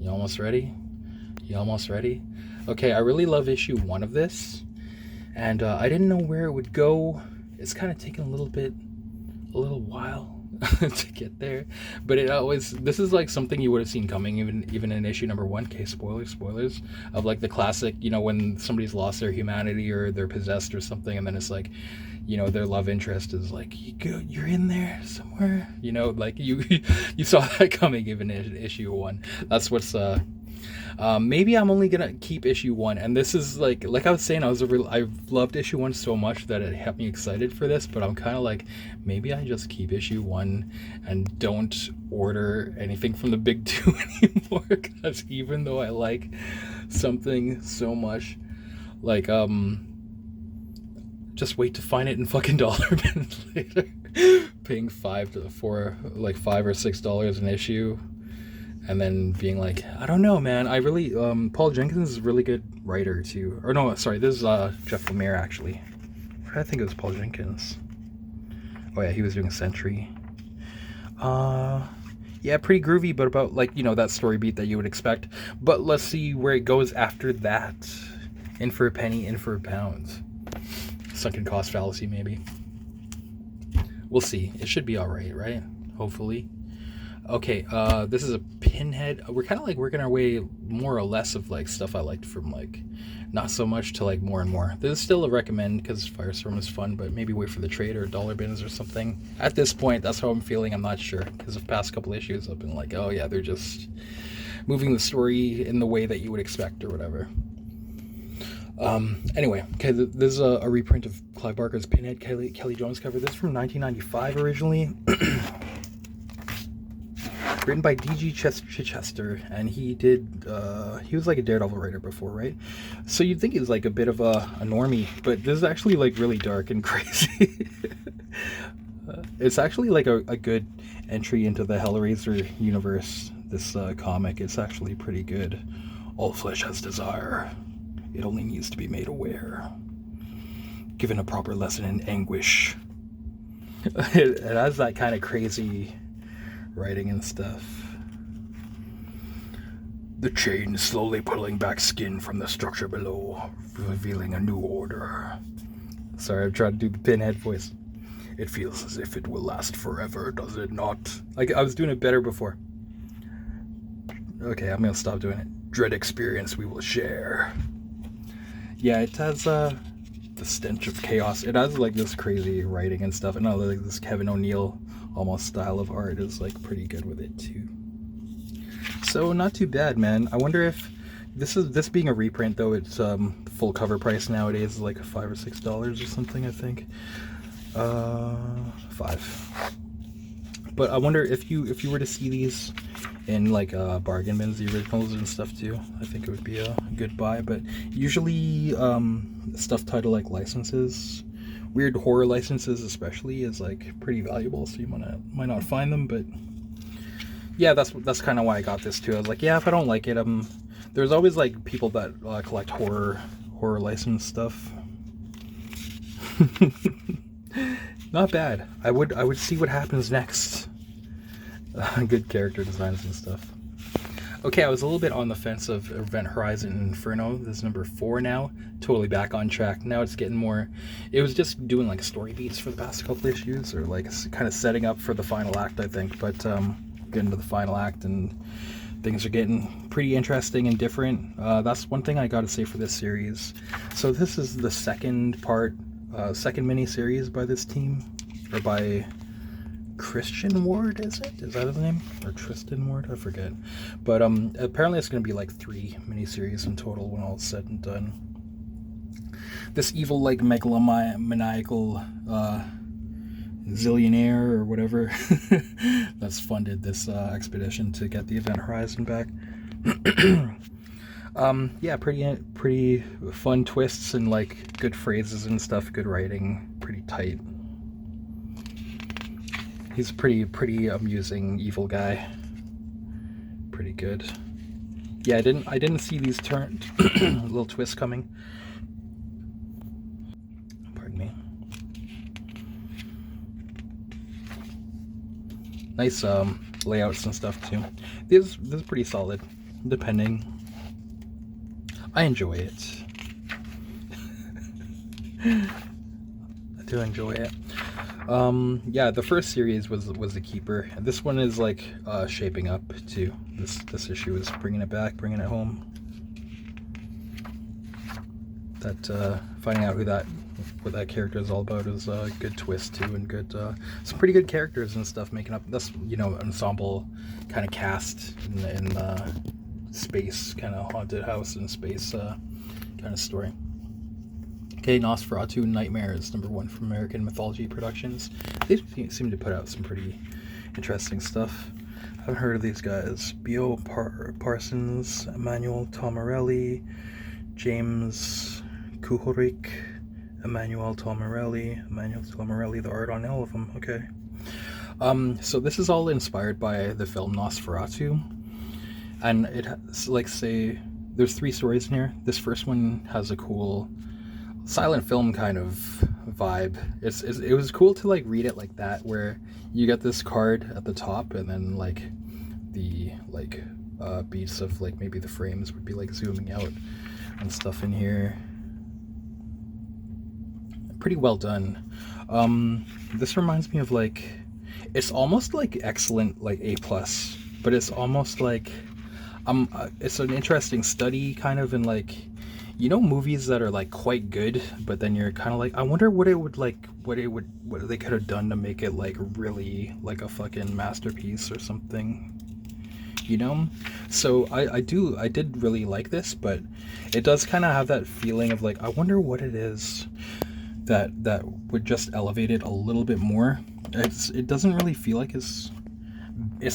You almost ready? Okay, I really love issue 1 of this, and I didn't know where it would go. It's kind of taken a little while. to get there. But it always, this is like something you would have seen coming even in issue number 1. Okay, spoilers of like the classic, you know, when somebody's lost their humanity or they're possessed or something, and then it's like, you know, their love interest is like, you're in there somewhere, you know, like you saw that coming even in issue 1. That's what's maybe I'm only gonna keep issue 1, and this is like I was saying, I loved issue 1 so much that it had me excited for this, but I'm kind of like, maybe I just keep issue 1 and don't order anything from the big 2 anymore, because even though I like something so much, like just wait to find it in fucking dollar bins later, paying $5 or $6 an issue. And then being like, I don't know, man. I really, Paul Jenkins is a really good writer too. Or no, sorry, this is Jeff Lemire actually. I think it was Paul Jenkins. Oh yeah, he was doing Sentry. Yeah, pretty groovy, but about like, you know, that story beat that you would expect. But let's see where it goes after that. In for a penny, in for a pound. Sunken cost fallacy, maybe. We'll see. It should be alright, right? Hopefully. Okay, this is a Pinhead. We're kind of like working our way more or less of like stuff I liked from like not so much to like more and more. This is still a recommend because Firestorm is fun, but maybe wait for the trade or dollar bins or something. At this point, that's how I'm feeling. I'm not sure because the past couple issues I've been like, oh yeah, they're just moving the story in the way that you would expect or whatever. Anyway, okay, this is a reprint of Clive Barker's Pinhead Kelly Jones cover. This is from 1995 originally. Written by D.G. Chichester, and he was like a Daredevil writer before, right? So you'd think he was like a bit of a normie, but this is actually like really dark and crazy. It's actually like a good entry into the Hellraiser universe, this comic. It's actually pretty good. All flesh has desire. It only needs to be made aware. Given a proper lesson in anguish. It has that kind of crazy writing and stuff. The chain slowly pulling back skin from the structure below, revealing a new order. Sorry, I'm trying to do the Pinhead voice. It feels as if it will last forever, does it not? Like, I was doing it better before. Okay, I'm gonna stop doing it. Dread experience we will share. Yeah, it has the stench of chaos. It has like this crazy writing and stuff, and I like this Kevin O'Neill almost style of art is like pretty good with it too. So not too bad, man. I wonder if this being a reprint though, it's full cover price nowadays is like $5 or $6 or something, I think. $5. But I wonder if you were to see these in like bargain bins, the originals and stuff too, I think it would be a good buy. But usually stuff titled like licenses, weird horror licenses especially, is like pretty valuable, so you might not find them. But yeah, that's kind of why I got this too. I was like, yeah, if I don't like it, there's always like people that collect horror license stuff. Not bad. I would see what happens next. Good character designs and stuff. Okay, I was a little bit on the fence of Event Horizon Inferno. This is number 4 now. Totally back on track. Now it's getting more... It was just doing like story beats for the past couple issues, or like kind of setting up for the final act, I think. But getting to the final act and things are getting pretty interesting and different. That's one thing I gotta say for this series. So this is the second mini-series by this team, or by Christian Ward, is that his name? Or Tristan Ward? I forget. But apparently it's going to be like 3 miniseries in total when all is said and done. This evil, like, megalomaniacal zillionaire or whatever that's funded this expedition to get the Event Horizon back. Yeah, pretty fun twists and like good phrases and stuff, good writing, pretty tight. He's a pretty amusing evil guy. Pretty good. Yeah, I didn't see these little twists coming. Pardon me. Nice layouts and stuff too. This is pretty solid, depending. I enjoy it. I do enjoy it. Yeah, the first series was a keeper. This one is like shaping up too. This issue is bringing it back, bringing it home. That finding out what that character is all about is a good twist too, and good some pretty good characters and stuff making up this ensemble kind of cast in space, kind of haunted house in space kind of story. Okay, Nosferatu Nightmares, #1 from American Mythology Productions. They seem to put out some pretty interesting stuff. I haven't heard of these guys. Bio Parsons, Emmanuel Tomarelli, James Kuhorik, Emmanuel Tomarelli, the art on all of them. Okay. So this is all inspired by the film Nosferatu, and it has, like, say, there's 3 stories in here. This first one has a cool silent film kind of vibe. It was cool to like read it like that, where you get this card at the top, and then like the beats of like maybe the frames would be like zooming out and stuff in here. Pretty well done. This reminds me of like, it's almost like excellent, like A+, but it's almost like it's an interesting study kind of in like, movies that are like quite good, but then you're kind of like, I wonder what they could have done to make it like really like a fucking masterpiece or something, so I did really like this, but it does kind of have that feeling of like, I wonder what it is that would just elevate it a little bit more. It doesn't really feel like it's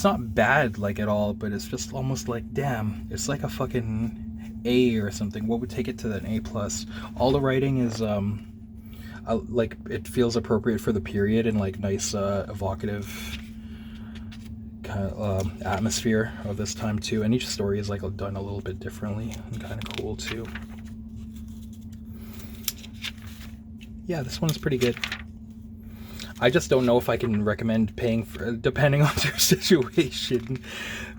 not bad like at all, but it's just almost like, damn, it's like a fucking A or something. What would take it to an A+? All the writing is like, it feels appropriate for the period and like nice evocative kind of atmosphere of this time too, and each story is like done a little bit differently and kind of cool too. Yeah, this one's pretty good. I just don't know if I can recommend paying for, depending on your situation,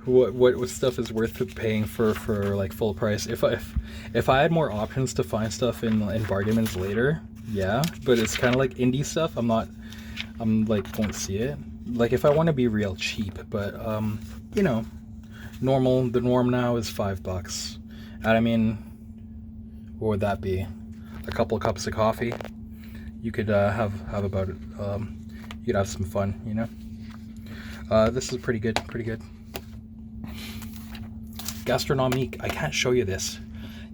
what stuff is worth paying for like full price. If I had more options to find stuff in bargain bins later, yeah, but it's kind of like indie stuff. I'm like, won't see it. Like if I want to be real cheap, but the norm now is $5, and I mean, what would that be? A couple of cups of coffee. You could have about it. You could have some fun, This is pretty good. Gastronomique. I can't show you this.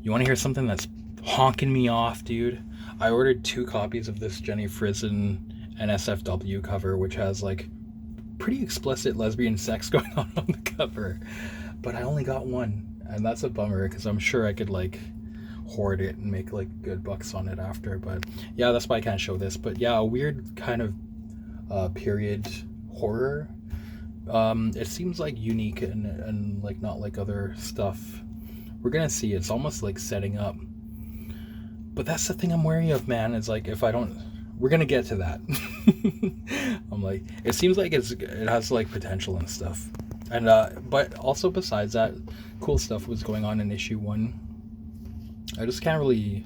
You want to hear something that's honking me off, dude? I ordered 2 copies of this Jenny Frison NSFW cover, which has like pretty explicit lesbian sex going on the cover, but I only got 1, and that's a bummer because I'm sure I could like hoard it and make like good bucks on it after. But yeah, that's why I can't show this. But yeah, a weird kind of period horror. It seems like unique and like not like other stuff. We're gonna see. It's almost like setting up, but that's the thing I'm wary of, man. Is like, if I don't, we're gonna get to that. I'm like, it seems like it has like potential and stuff, and but also besides that, cool stuff was going on in issue 1. I just can't really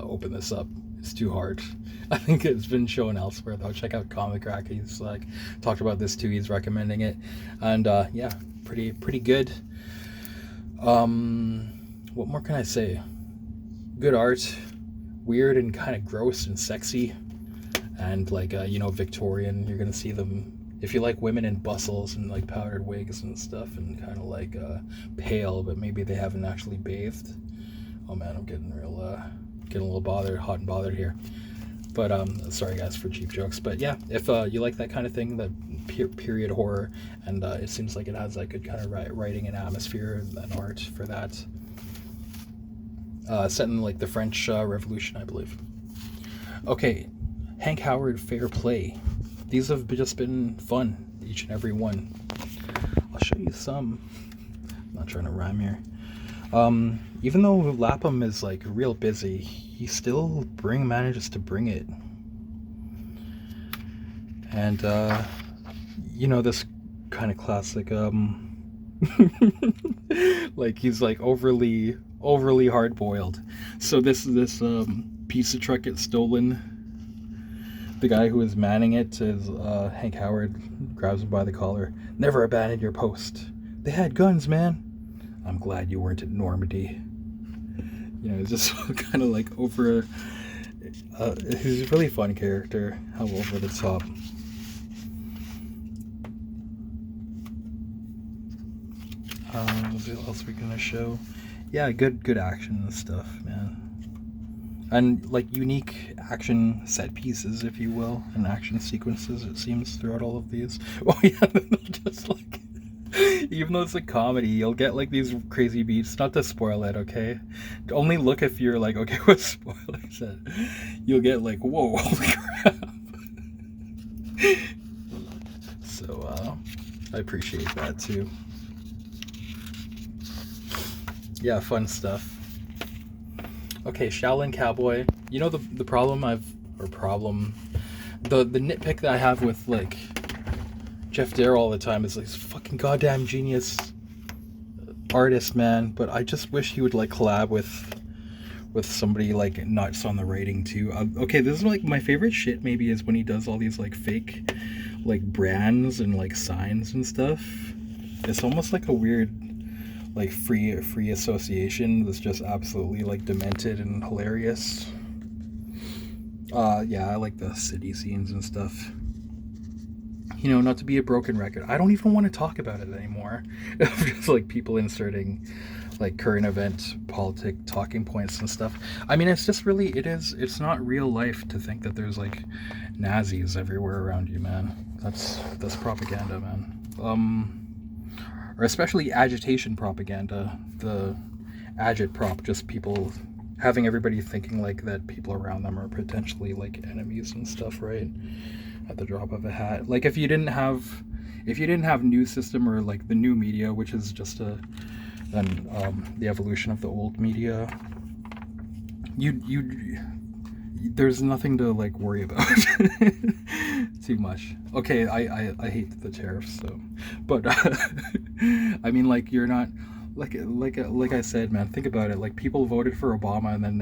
open this up. It's too hard. I think it's been shown elsewhere though. Check out Comic Rack. He's like talked about this too. He's recommending it, and yeah, pretty good. What more can I say? Good art, weird and kind of gross and sexy, and like Victorian. You're gonna see them if you like women in bustles and like powdered wigs and stuff, and kind of like pale, but maybe they haven't actually bathed. Oh man, I'm getting a little hot and bothered here. But sorry guys for cheap jokes. But yeah, if you like that kind of thing, the period horror, and it seems like it has like good kind of writing and atmosphere and art for that. Set in like the French Revolution, I believe. Okay, Hank Howard Fair Play. These have just been fun, each and every one. I'll show you some. I'm not trying to rhyme here. Even though Lapham is like real busy, he still manages to bring it. And this kind of classic like he's like overly hard boiled. So this piece of truck gets stolen the guy who was manning it is Hank Howard, grabs him by the collar. Never abandon your post. They had guns, man. I'm glad you weren't at Normandy. You know, it's just kind of like over. He's a really fun character. How over the top. What else are we gonna show? Yeah, good action and stuff, man. And like unique action set pieces, if you will, and action sequences, it seems, throughout all of these. Oh yeah, just like, even though it's a comedy, you'll get like these crazy beats. Not to spoil it, okay? Only look if you're like okay with spoilers. You'll get like, whoa, holy crap. So I appreciate that too. Yeah, fun stuff. Okay, Shaolin Cowboy. You know the problem the nitpick that I have with like Jeff Darrow all the time is like this fucking goddamn genius artist, man. But I just wish he would like collab with somebody like nuts on the writing too. Okay, this is like my favorite shit. Maybe is when he does all these like fake like brands and like signs and stuff. It's almost like a weird like free association that's just absolutely like demented and hilarious. Yeah, I like the city scenes and stuff. You know, not to be a broken record, I don't even want to talk about it anymore. Just like people inserting like current event politic talking points and stuff. I mean, it's just really, it's not real life to think that there's like Nazis everywhere around you, man. That's propaganda, man. Or especially agitation propaganda, the agitprop, just people having everybody thinking like that people around them are potentially like enemies and stuff, right? At the drop of a hat. Like if you didn't have news system or like the new media, which is just the evolution of the old media, there's nothing to like worry about too much. Okay, I hate the tariffs, so, but I mean, like, you're not like I said, man, think about it. Like, people voted for Obama, and then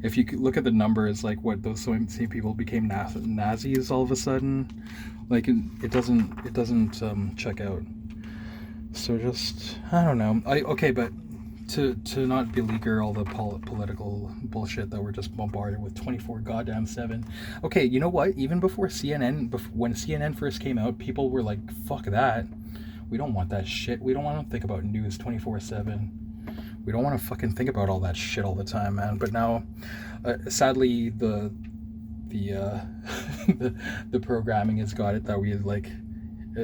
if you look at the numbers, like what those same people became Nazis all of a sudden, like it doesn't check out. So just, I don't know. But to not beleaguer all the political bullshit that we're just bombarded with 24/7. Okay, you know what? Even before CNN, when CNN first came out, people were like, "Fuck that. We don't want that shit. We don't want to think about news 24/7. We don't want to fucking think about all that shit all the time, man." But now, sadly, the programming has got it that we like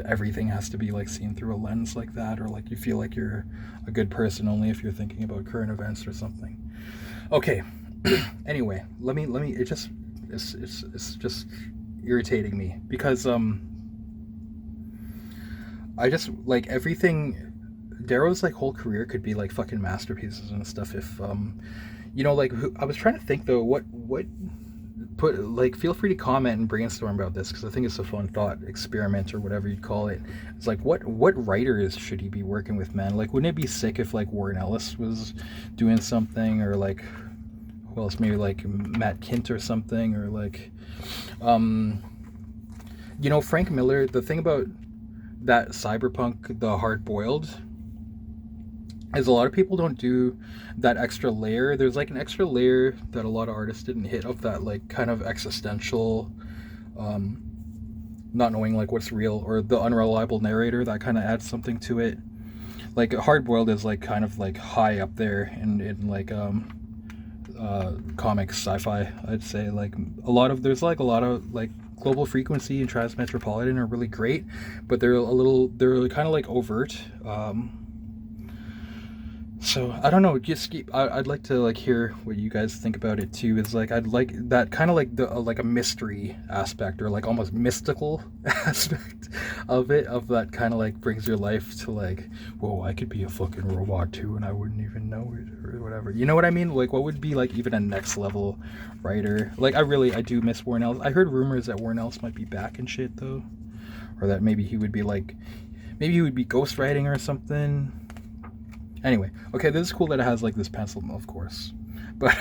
everything has to be like seen through a lens like that, or like you feel like you're a good person only if you're thinking about current events or something. Okay. Anyway, let me it's just irritating me because I just like everything. Darrow's like whole career could be like fucking masterpieces and stuff if you know, like I was trying to think though, what feel free to comment and brainstorm about this, because I think it's a fun thought experiment or whatever you'd call it. It's like what writers should he be working with, man? Like, wouldn't it be sick if like Warren Ellis was doing something, or like who else? Maybe like Matt Kint or something, or like you know, Frank Miller. The thing about that Cyberpunk, the Hard Boiled, is a lot of people don't do that extra layer. There's like an extra layer that a lot of artists didn't hit, of that like kind of existential, not knowing like what's real, or the unreliable narrator that kind of adds something to it. Like Hard Boiled is like kind of like high up there in like comics, sci-fi, I'd say. Like there's like a lot of like Global Frequency and Transmetropolitan are really great, but they're kind of like overt. So I don't know. I'd like to like hear what you guys think about it too. Is like I'd like that kind of like the like a mystery aspect, or like almost mystical aspect of it. Of that kind of like brings your life to like, whoa, I could be a fucking robot too, and I wouldn't even know it, or whatever. You know what I mean? Like, what would be like even a next level writer? Like, I do miss Warren Ellis. I heard rumors that Warren Ellis might be back and shit though, or that maybe he would be ghostwriting or something. Anyway, okay, this is cool that it has like this pencil, of course, but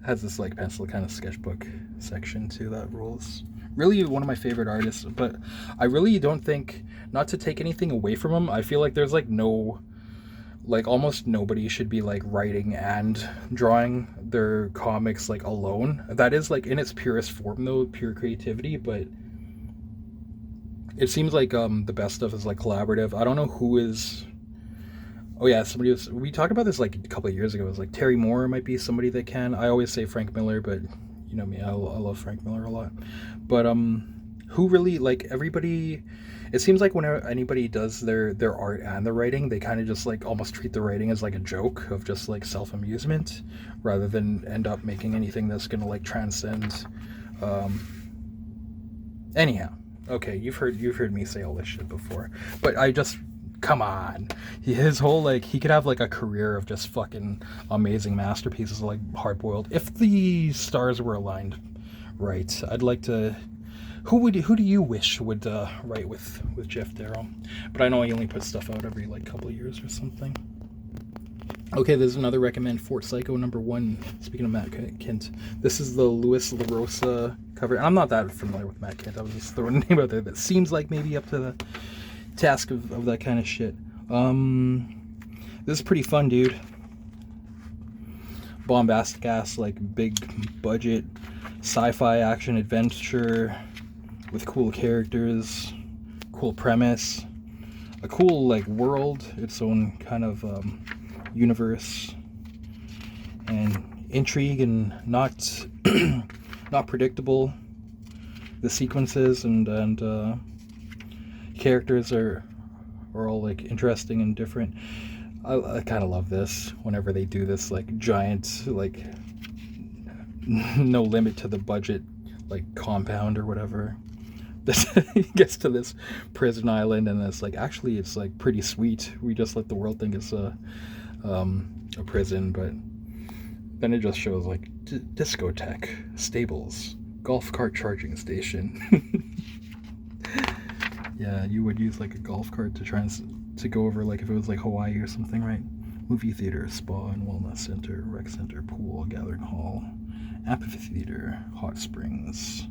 has this like pencil kind of sketchbook section too that rules. Really one of my favorite artists, but I really don't think, not to take anything away from him, I feel like there's like no, like almost nobody should be like writing and drawing their comics like alone. That is like in its purest form though, pure creativity, but it seems like the best stuff is like collaborative. I don't know who is. Oh yeah, somebody was. We talked about this like a couple of years ago. It was like Terry Moore might be somebody that can. I always say Frank Miller, but you know me, I love Frank Miller a lot. But who really, like, everybody? It seems like whenever anybody does their art and their writing, they kind of just like almost treat the writing as like a joke of just like self amusement, rather than end up making anything that's gonna like transcend. Anyhow, okay, you've heard me say all this shit before, but I just. Come on, his whole like he could have like a career of just fucking amazing masterpieces like Hard Boiled if the stars were aligned right. I'd like to. Who do you wish would write with Geoff Darrow? But I know he only puts stuff out every like couple of years or something. Okay, there's another recommend, Fort Psycho #1. Speaking of Matt Kindt, this is the Luis LaRosa cover. And I'm not that familiar with Matt Kindt. I was just throwing a name out there that seems like maybe up to the task of that kind of shit. This is pretty fun, dude. Bombastic ass, like big budget sci-fi action adventure with cool characters, cool premise, a cool like world, its own kind of universe, and intrigue, and not not predictable. The sequences and characters are all like interesting and different. I kind of love this whenever they do this like giant, like no limit to the budget, like compound or whatever. This gets to this prison island, and it's like, actually it's like pretty sweet. We just let the world think it's a prison, but then it just shows like discotheque, stables, golf cart charging station. Yeah, you would use like a golf cart to try and to go over, like if it was like Hawaii or something, right? Movie theater, spa and wellness center, rec center, pool, gathering hall, amphitheater, hot springs,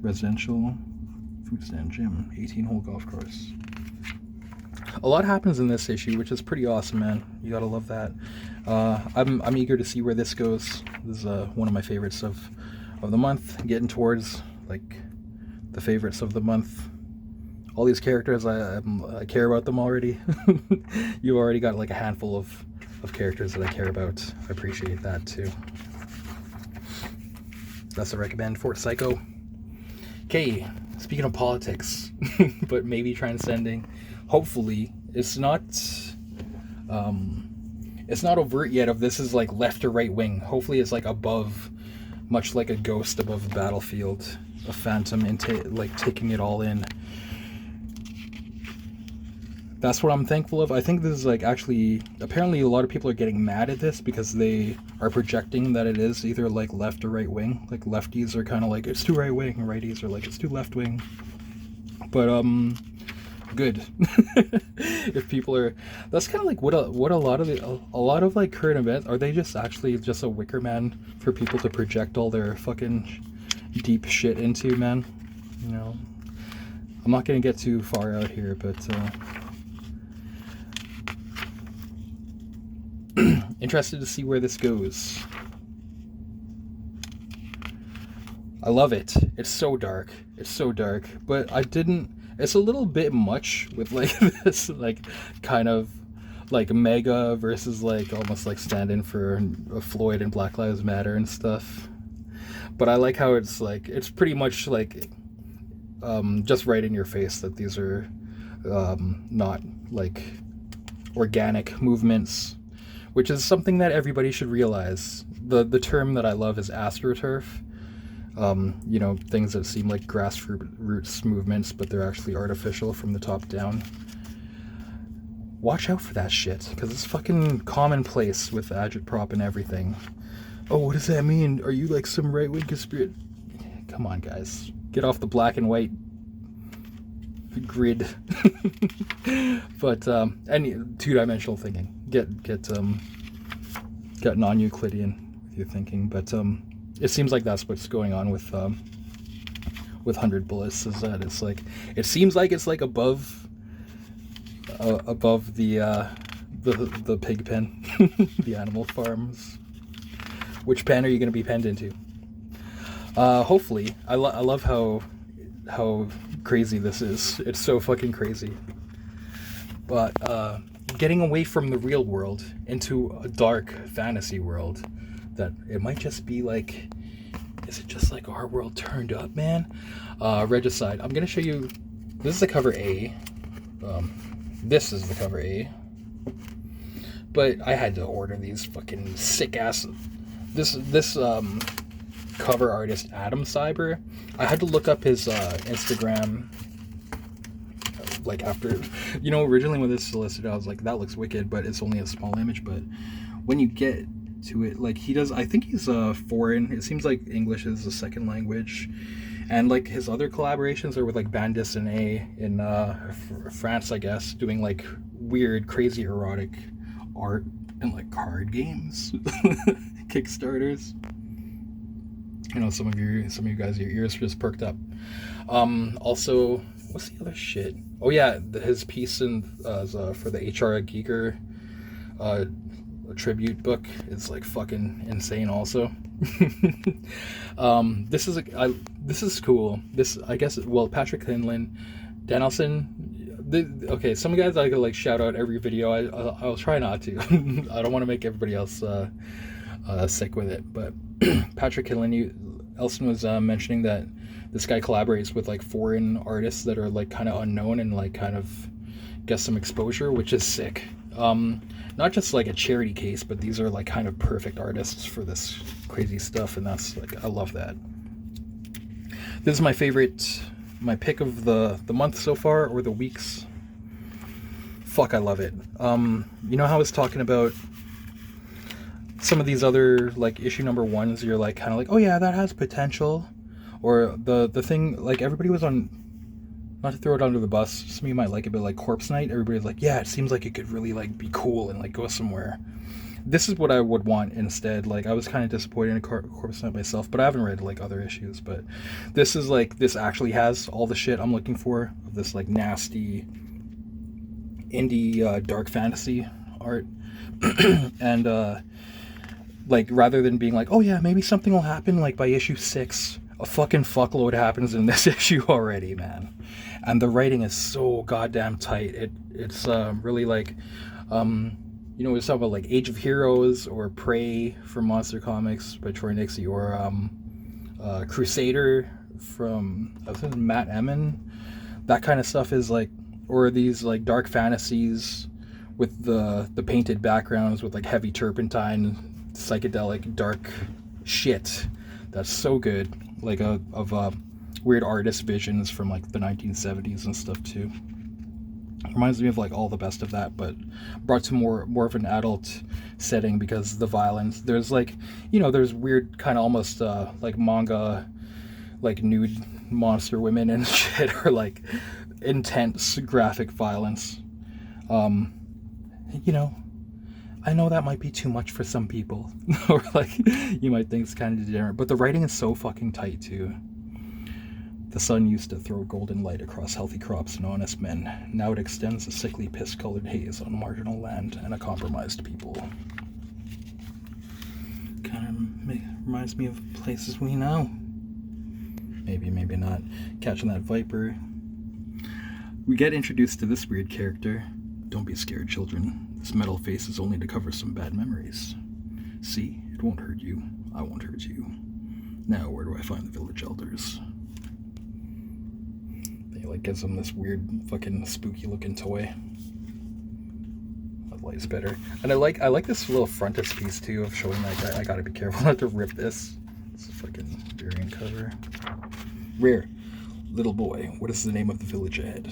residential, food stand, gym, 18-hole golf course. A lot happens in this issue, which is pretty awesome, man. You gotta love that. I'm eager to see where this goes. This is one of my favorites of the month. Getting towards like the favorites of the month. All these characters, I care about them already. You already got like a handful of characters that I care about. I appreciate that too. That's a recommend, Fort Psycho. Okay, speaking of politics, but maybe transcending, hopefully it's not overt yet if this is like left or right wing. Hopefully it's like above, much like a ghost above the battlefield, a phantom like taking it all in. That's what I'm thankful of. I think this is like actually, apparently a lot of people are getting mad at this because they are projecting that it is either like left or right wing. Like lefties are kind of like, it's too right wing, and righties are like, it's too left wing. But good. If people are, that's kind of like what a lot of like current events are. They just actually just a wicker man for people to project all their fucking deep shit into, man. You know, I'm not gonna get too far out here, but interested to see where this goes. I love it. It's so dark. It's so dark. But it's a little bit much with like this like kind of like mega versus like almost like stand-in for Floyd and Black Lives Matter and stuff. But I like how it's like, it's pretty much like just right in your face that these are not like organic movements, which is something that everybody should realize. The term that I love is astroturf. You know, things that seem like grassroots movements, but they're actually artificial from the top down. Watch out for that shit, because it's fucking commonplace with agitprop and everything. Oh, what does that mean? Are you like some right-wing conspiracy? Come on, guys. Get off the black and white grid. But any two-dimensional thinking. Get non-Euclidean with you're thinking, but it seems like that's what's going on with 100 Bullets, is that it's like, it seems like it's like above the pig pen, the animal farms. Which pen are you going to be penned into? Hopefully. I love how crazy this is. It's so fucking crazy. But getting away from the real world into a dark fantasy world, that it might just be like, is it just like our world turned up, man? Regicide. I'm gonna show you. This is the cover A. This is the cover A. But I had to order these fucking sick ass. This cover artist Adam Cyber. I had to look up his Instagram. Like after, you know, originally when this was listed, I was like, that looks wicked, but it's only a small image. But when you get to it, like, he does, I think he's foreign. It seems like English is a second language, and like his other collaborations are with like Bande Dessinée in France, I guess, doing like weird, crazy, erotic art and like card games, Kickstarters. You know, some of you guys, your ears just perked up. Also, what's the other shit? Oh yeah, his piece in for the H.R. Giger tribute book is like fucking insane. Also, this is cool. This, I guess, well, Patrick Quinlan, Danielson. Okay, some guys I could like shout out every video. I'll try not to. I don't want to make everybody else sick with it. But Patrick Quinlan, Elston was mentioning that this guy collaborates with like foreign artists that are like kind of unknown and like kind of get some exposure, which is sick. Not just like a charity case, but these are like kind of perfect artists for this crazy stuff, and that's like, I love that. This is my pick of the month so far, or the weeks. Fuck, I love it. You know how I was talking about some of these other like issue number ones, you're like kind of like, oh yeah, that has potential. Or the thing, like, everybody was on, not to throw it under the bus, some of you might like it, but like Corpse Night, everybody's like, yeah, it seems like it could really like be cool and like go somewhere. This is what I would want instead. Like, I was kind of disappointed in Corpse Night myself, but I haven't read like other issues. But this is like, this actually has all the shit I'm looking for, of this like nasty indie dark fantasy art. And like, rather than being like, oh yeah, maybe something will happen like by issue 6, a fucking fuckload happens in this issue already, man. And the writing is so goddamn tight. It's really like, you know, we talk about like Age of Heroes or Prey from Monster Comics by Troy Nixie, or Crusader from, I think, Matt Emmon. That kind of stuff is like, or these like dark fantasies with the painted backgrounds with like heavy turpentine, psychedelic dark shit. That's so good. Like of weird artist visions from like the 1970s and stuff too. Reminds me of like all the best of that, but brought to more of an adult setting, because the violence, there's like, you know, there's weird kind of almost like manga, like nude monster women and shit, or like intense graphic violence. You know, I know that might be too much for some people, or like you might think it's kind of degenerate, but the writing is so fucking tight too. The sun used to throw golden light across healthy crops and honest men. Now it extends a sickly piss-colored haze on marginal land and a compromised people. Kind of reminds me of places we know. Maybe, maybe not. Catching that viper. We get introduced to this weird character. Don't be scared, children. This metal face is only to cover some bad memories. See, it won't hurt you. I won't hurt you. Now, where do I find the village elders? They like gives them this weird fucking spooky looking toy. That light's better. And I like this little frontispiece too, of showing that guy. I gotta be careful not to rip this. It's a fucking variant cover. Rare. Little boy, what is the name of the village ahead?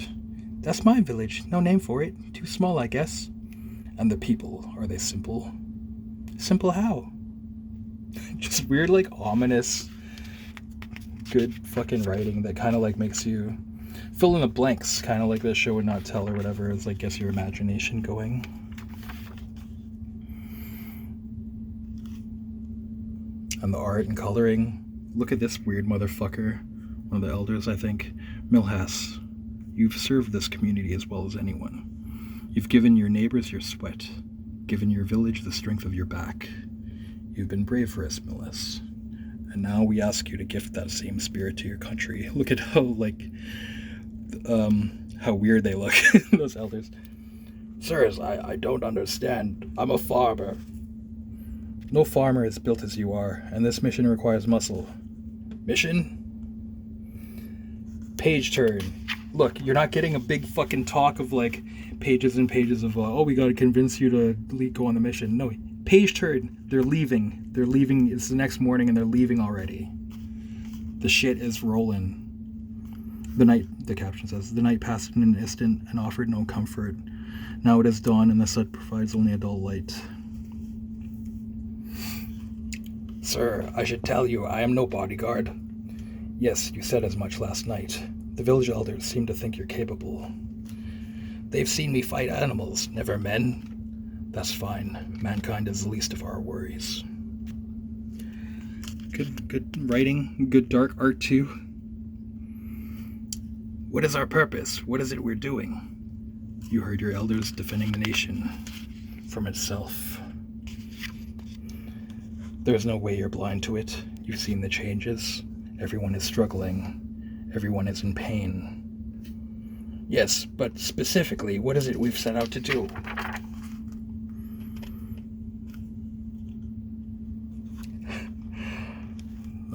That's my village. No name for it. Too small, I guess. And the people, are they simple? Simple how? Just weird, like, ominous, good fucking writing that kind of like makes you fill in the blanks, kind of like the show and not tell or whatever. It's like gets your imagination going. And the art and coloring. Look at this weird motherfucker. One of the elders, I think. Milhas, you've served this community as well as anyone. You've given your neighbors your sweat, given your village the strength of your back. You've been brave for us, Milhas. And now we ask you to gift that same spirit to your country. Look at how, like, how weird they look, those elders. Sirs, I don't understand. I'm a farmer. No farmer is built as you are, and this mission requires muscle. Mission? Page turn. Look, you're not getting a big fucking talk of, like, pages and pages of, oh, we gotta convince you to go on the mission. No, page turn. They're leaving. They're leaving. It's the next morning and they're leaving already. The shit is rolling. The caption says, the night passed in an instant and offered no comfort. Now it is dawn and the sun provides only a dull light. Sir, I should tell you, I am no bodyguard. Yes, you said as much last night. The village elders seem to think you're capable. They've seen me fight animals, never men. That's fine. Mankind is the least of our worries. Good writing, good dark art too. What is our purpose? What is it we're doing? You heard your elders defending the nation from itself. There's no way you're blind to it. You've seen the changes. Everyone is struggling. Everyone is in pain. Yes, but specifically, what is it we've set out to do?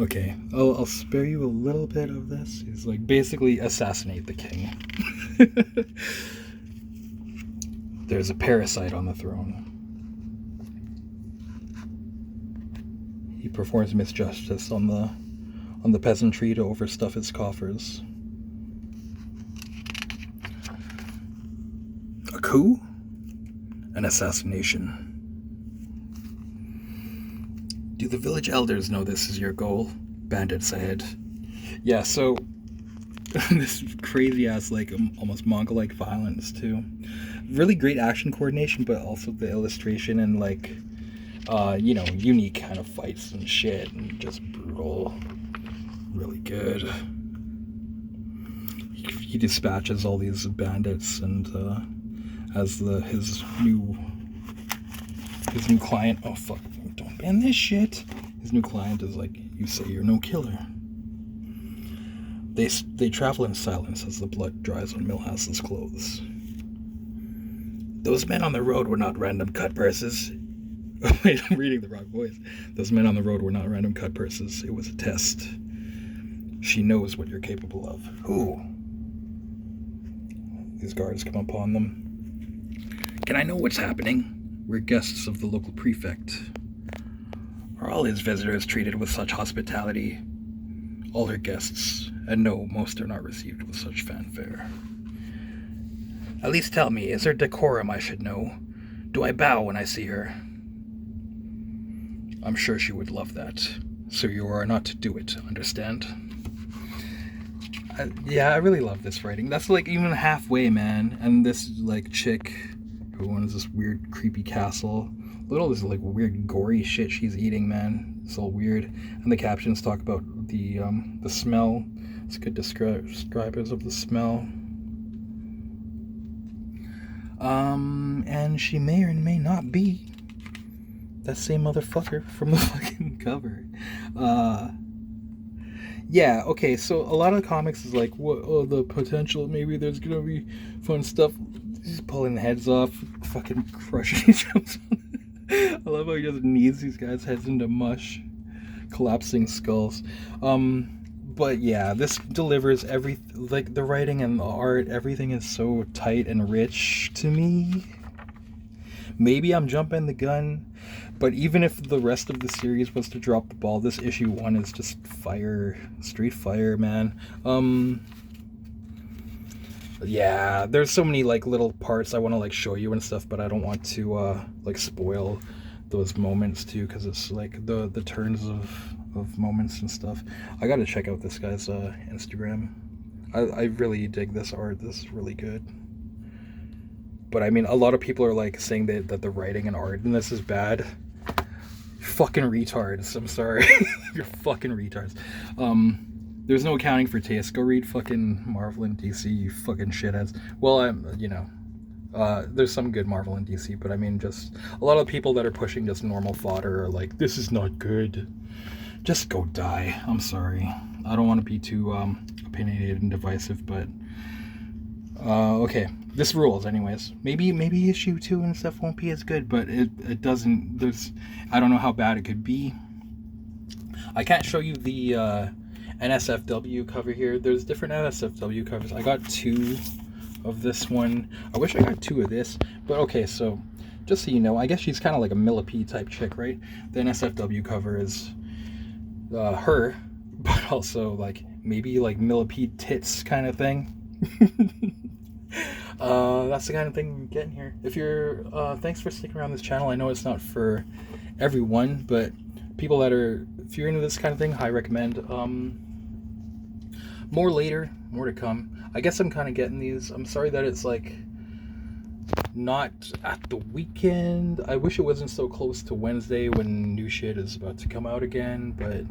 Okay, I'll spare you a little bit of this. He's like, basically assassinate the king. There's a parasite on the throne. He performs misjustice on the peasantry to overstuff its coffers. A coup? An assassination. Do the village elders know this is your goal? Bandits ahead. Yeah, so this crazy ass, like, almost Mongol-like violence too. Really great action coordination, but also the illustration and, like, unique kind of fights and shit, and just brutal. Really good. He dispatches all these bandits, and as his new client. Oh fuck! Don't ban this shit. His new client is like, you say you're no killer. They travel in silence as the blood dries on Milhas's clothes. Those men on the road were not random cut purses. Wait, I'm reading the wrong voice. Those men on the road were not random cut purses. It was a test. She knows what you're capable of. Who? These guards come upon them. Can I know what's happening? We're guests of the local prefect. Are all his visitors treated with such hospitality? All her guests, and no, most are not received with such fanfare. At least tell me, is there decorum I should know? Do I bow when I see her? I'm sure she would love that. So you are not to do it, understand? Yeah, I really love this writing. That's like even halfway, man. And this like chick who owns this weird creepy castle. Look at all this like weird gory shit she's eating, man. It's all weird. And the captions talk about the smell. It's good describers of the smell. And she may or may not be that same motherfucker from the fucking cover. Yeah, okay, so a lot of the comics is like, what, oh, the potential, maybe there's gonna be fun stuff. He's pulling heads off, fucking crushing each other. I love how he just kneads these guys' heads into mush. Collapsing skulls. But yeah, this delivers like the writing and the art, everything is so tight and rich to me. Maybe I'm jumping the gun, but even if the rest of the series was to drop the ball, this issue 1 is just fire, straight fire, man. Yeah, there's so many like little parts I want to like show you and stuff, but I don't want to like spoil those moments too, because it's like the turns of moments and stuff. I gotta check out this guy's Instagram. I really dig this art. This is really good. But I mean, a lot of people are like saying that the writing and art in this is bad. Fucking retards. I'm sorry. You're fucking retards. There's no accounting for taste. Go read fucking Marvel and DC, you fucking shitheads. Well, there's some good Marvel and DC, but I mean, just a lot of people that are pushing just normal fodder are like, this is not good. Just go die. I'm sorry. I don't want to be too opinionated and divisive, but okay. This rules, anyways. Maybe issue 2 and stuff won't be as good, but it doesn't. I don't know how bad it could be. I can't show you the NSFW cover here. There's different NSFW covers. I got 2 of this one. I wish I got 2 of this, but okay. So just so you know, I guess she's kind of like a Millipede type chick, right? The NSFW cover is her, but also like maybe like Millipede tits kind of thing. That's the kind of thing we're getting here. If you're thanks for sticking around this channel. I know it's not for everyone, but people that are, if you're into this kind of thing, I recommend. More later, more to come. I guess I'm kind of getting these. I'm sorry that it's like not at the weekend. I wish it wasn't so close to Wednesday when new shit is about to come out again, but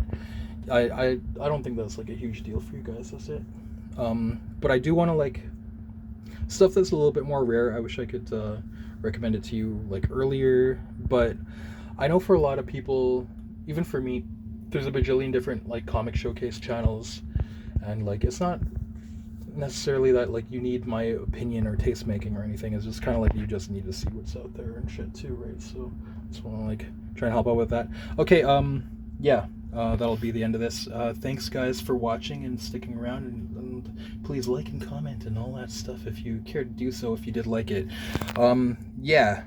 I don't think that's like a huge deal for you guys, is it? But I do want to like stuff that's a little bit more rare. I wish I could recommend it to you like earlier, but I know for a lot of people, even for me, there's a bajillion different like comic showcase channels, and like it's not necessarily that like you need my opinion or taste making or anything. It's just kind of like you just need to see what's out there and shit too, right? So I just want to like try and help out with that. Okay, yeah, that'll be the end of this. Thanks guys for watching and sticking around, and please like and comment and all that stuff if you care to do so, if you did like it. Yeah,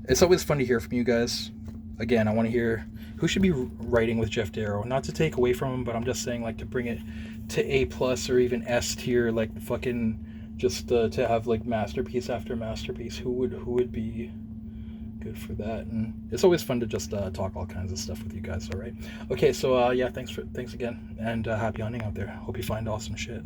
it's always fun to hear from you guys. Again, I want to hear who should be writing with Geof Darrow. Not to take away from him, but I'm just saying like to bring it to A+ or even S tier, like fucking just to have like masterpiece after masterpiece. Who would be good for that? And it's always fun to just talk all kinds of stuff with you guys. All right. Okay, so yeah, thanks again, and happy hunting out there. Hope you find awesome shit.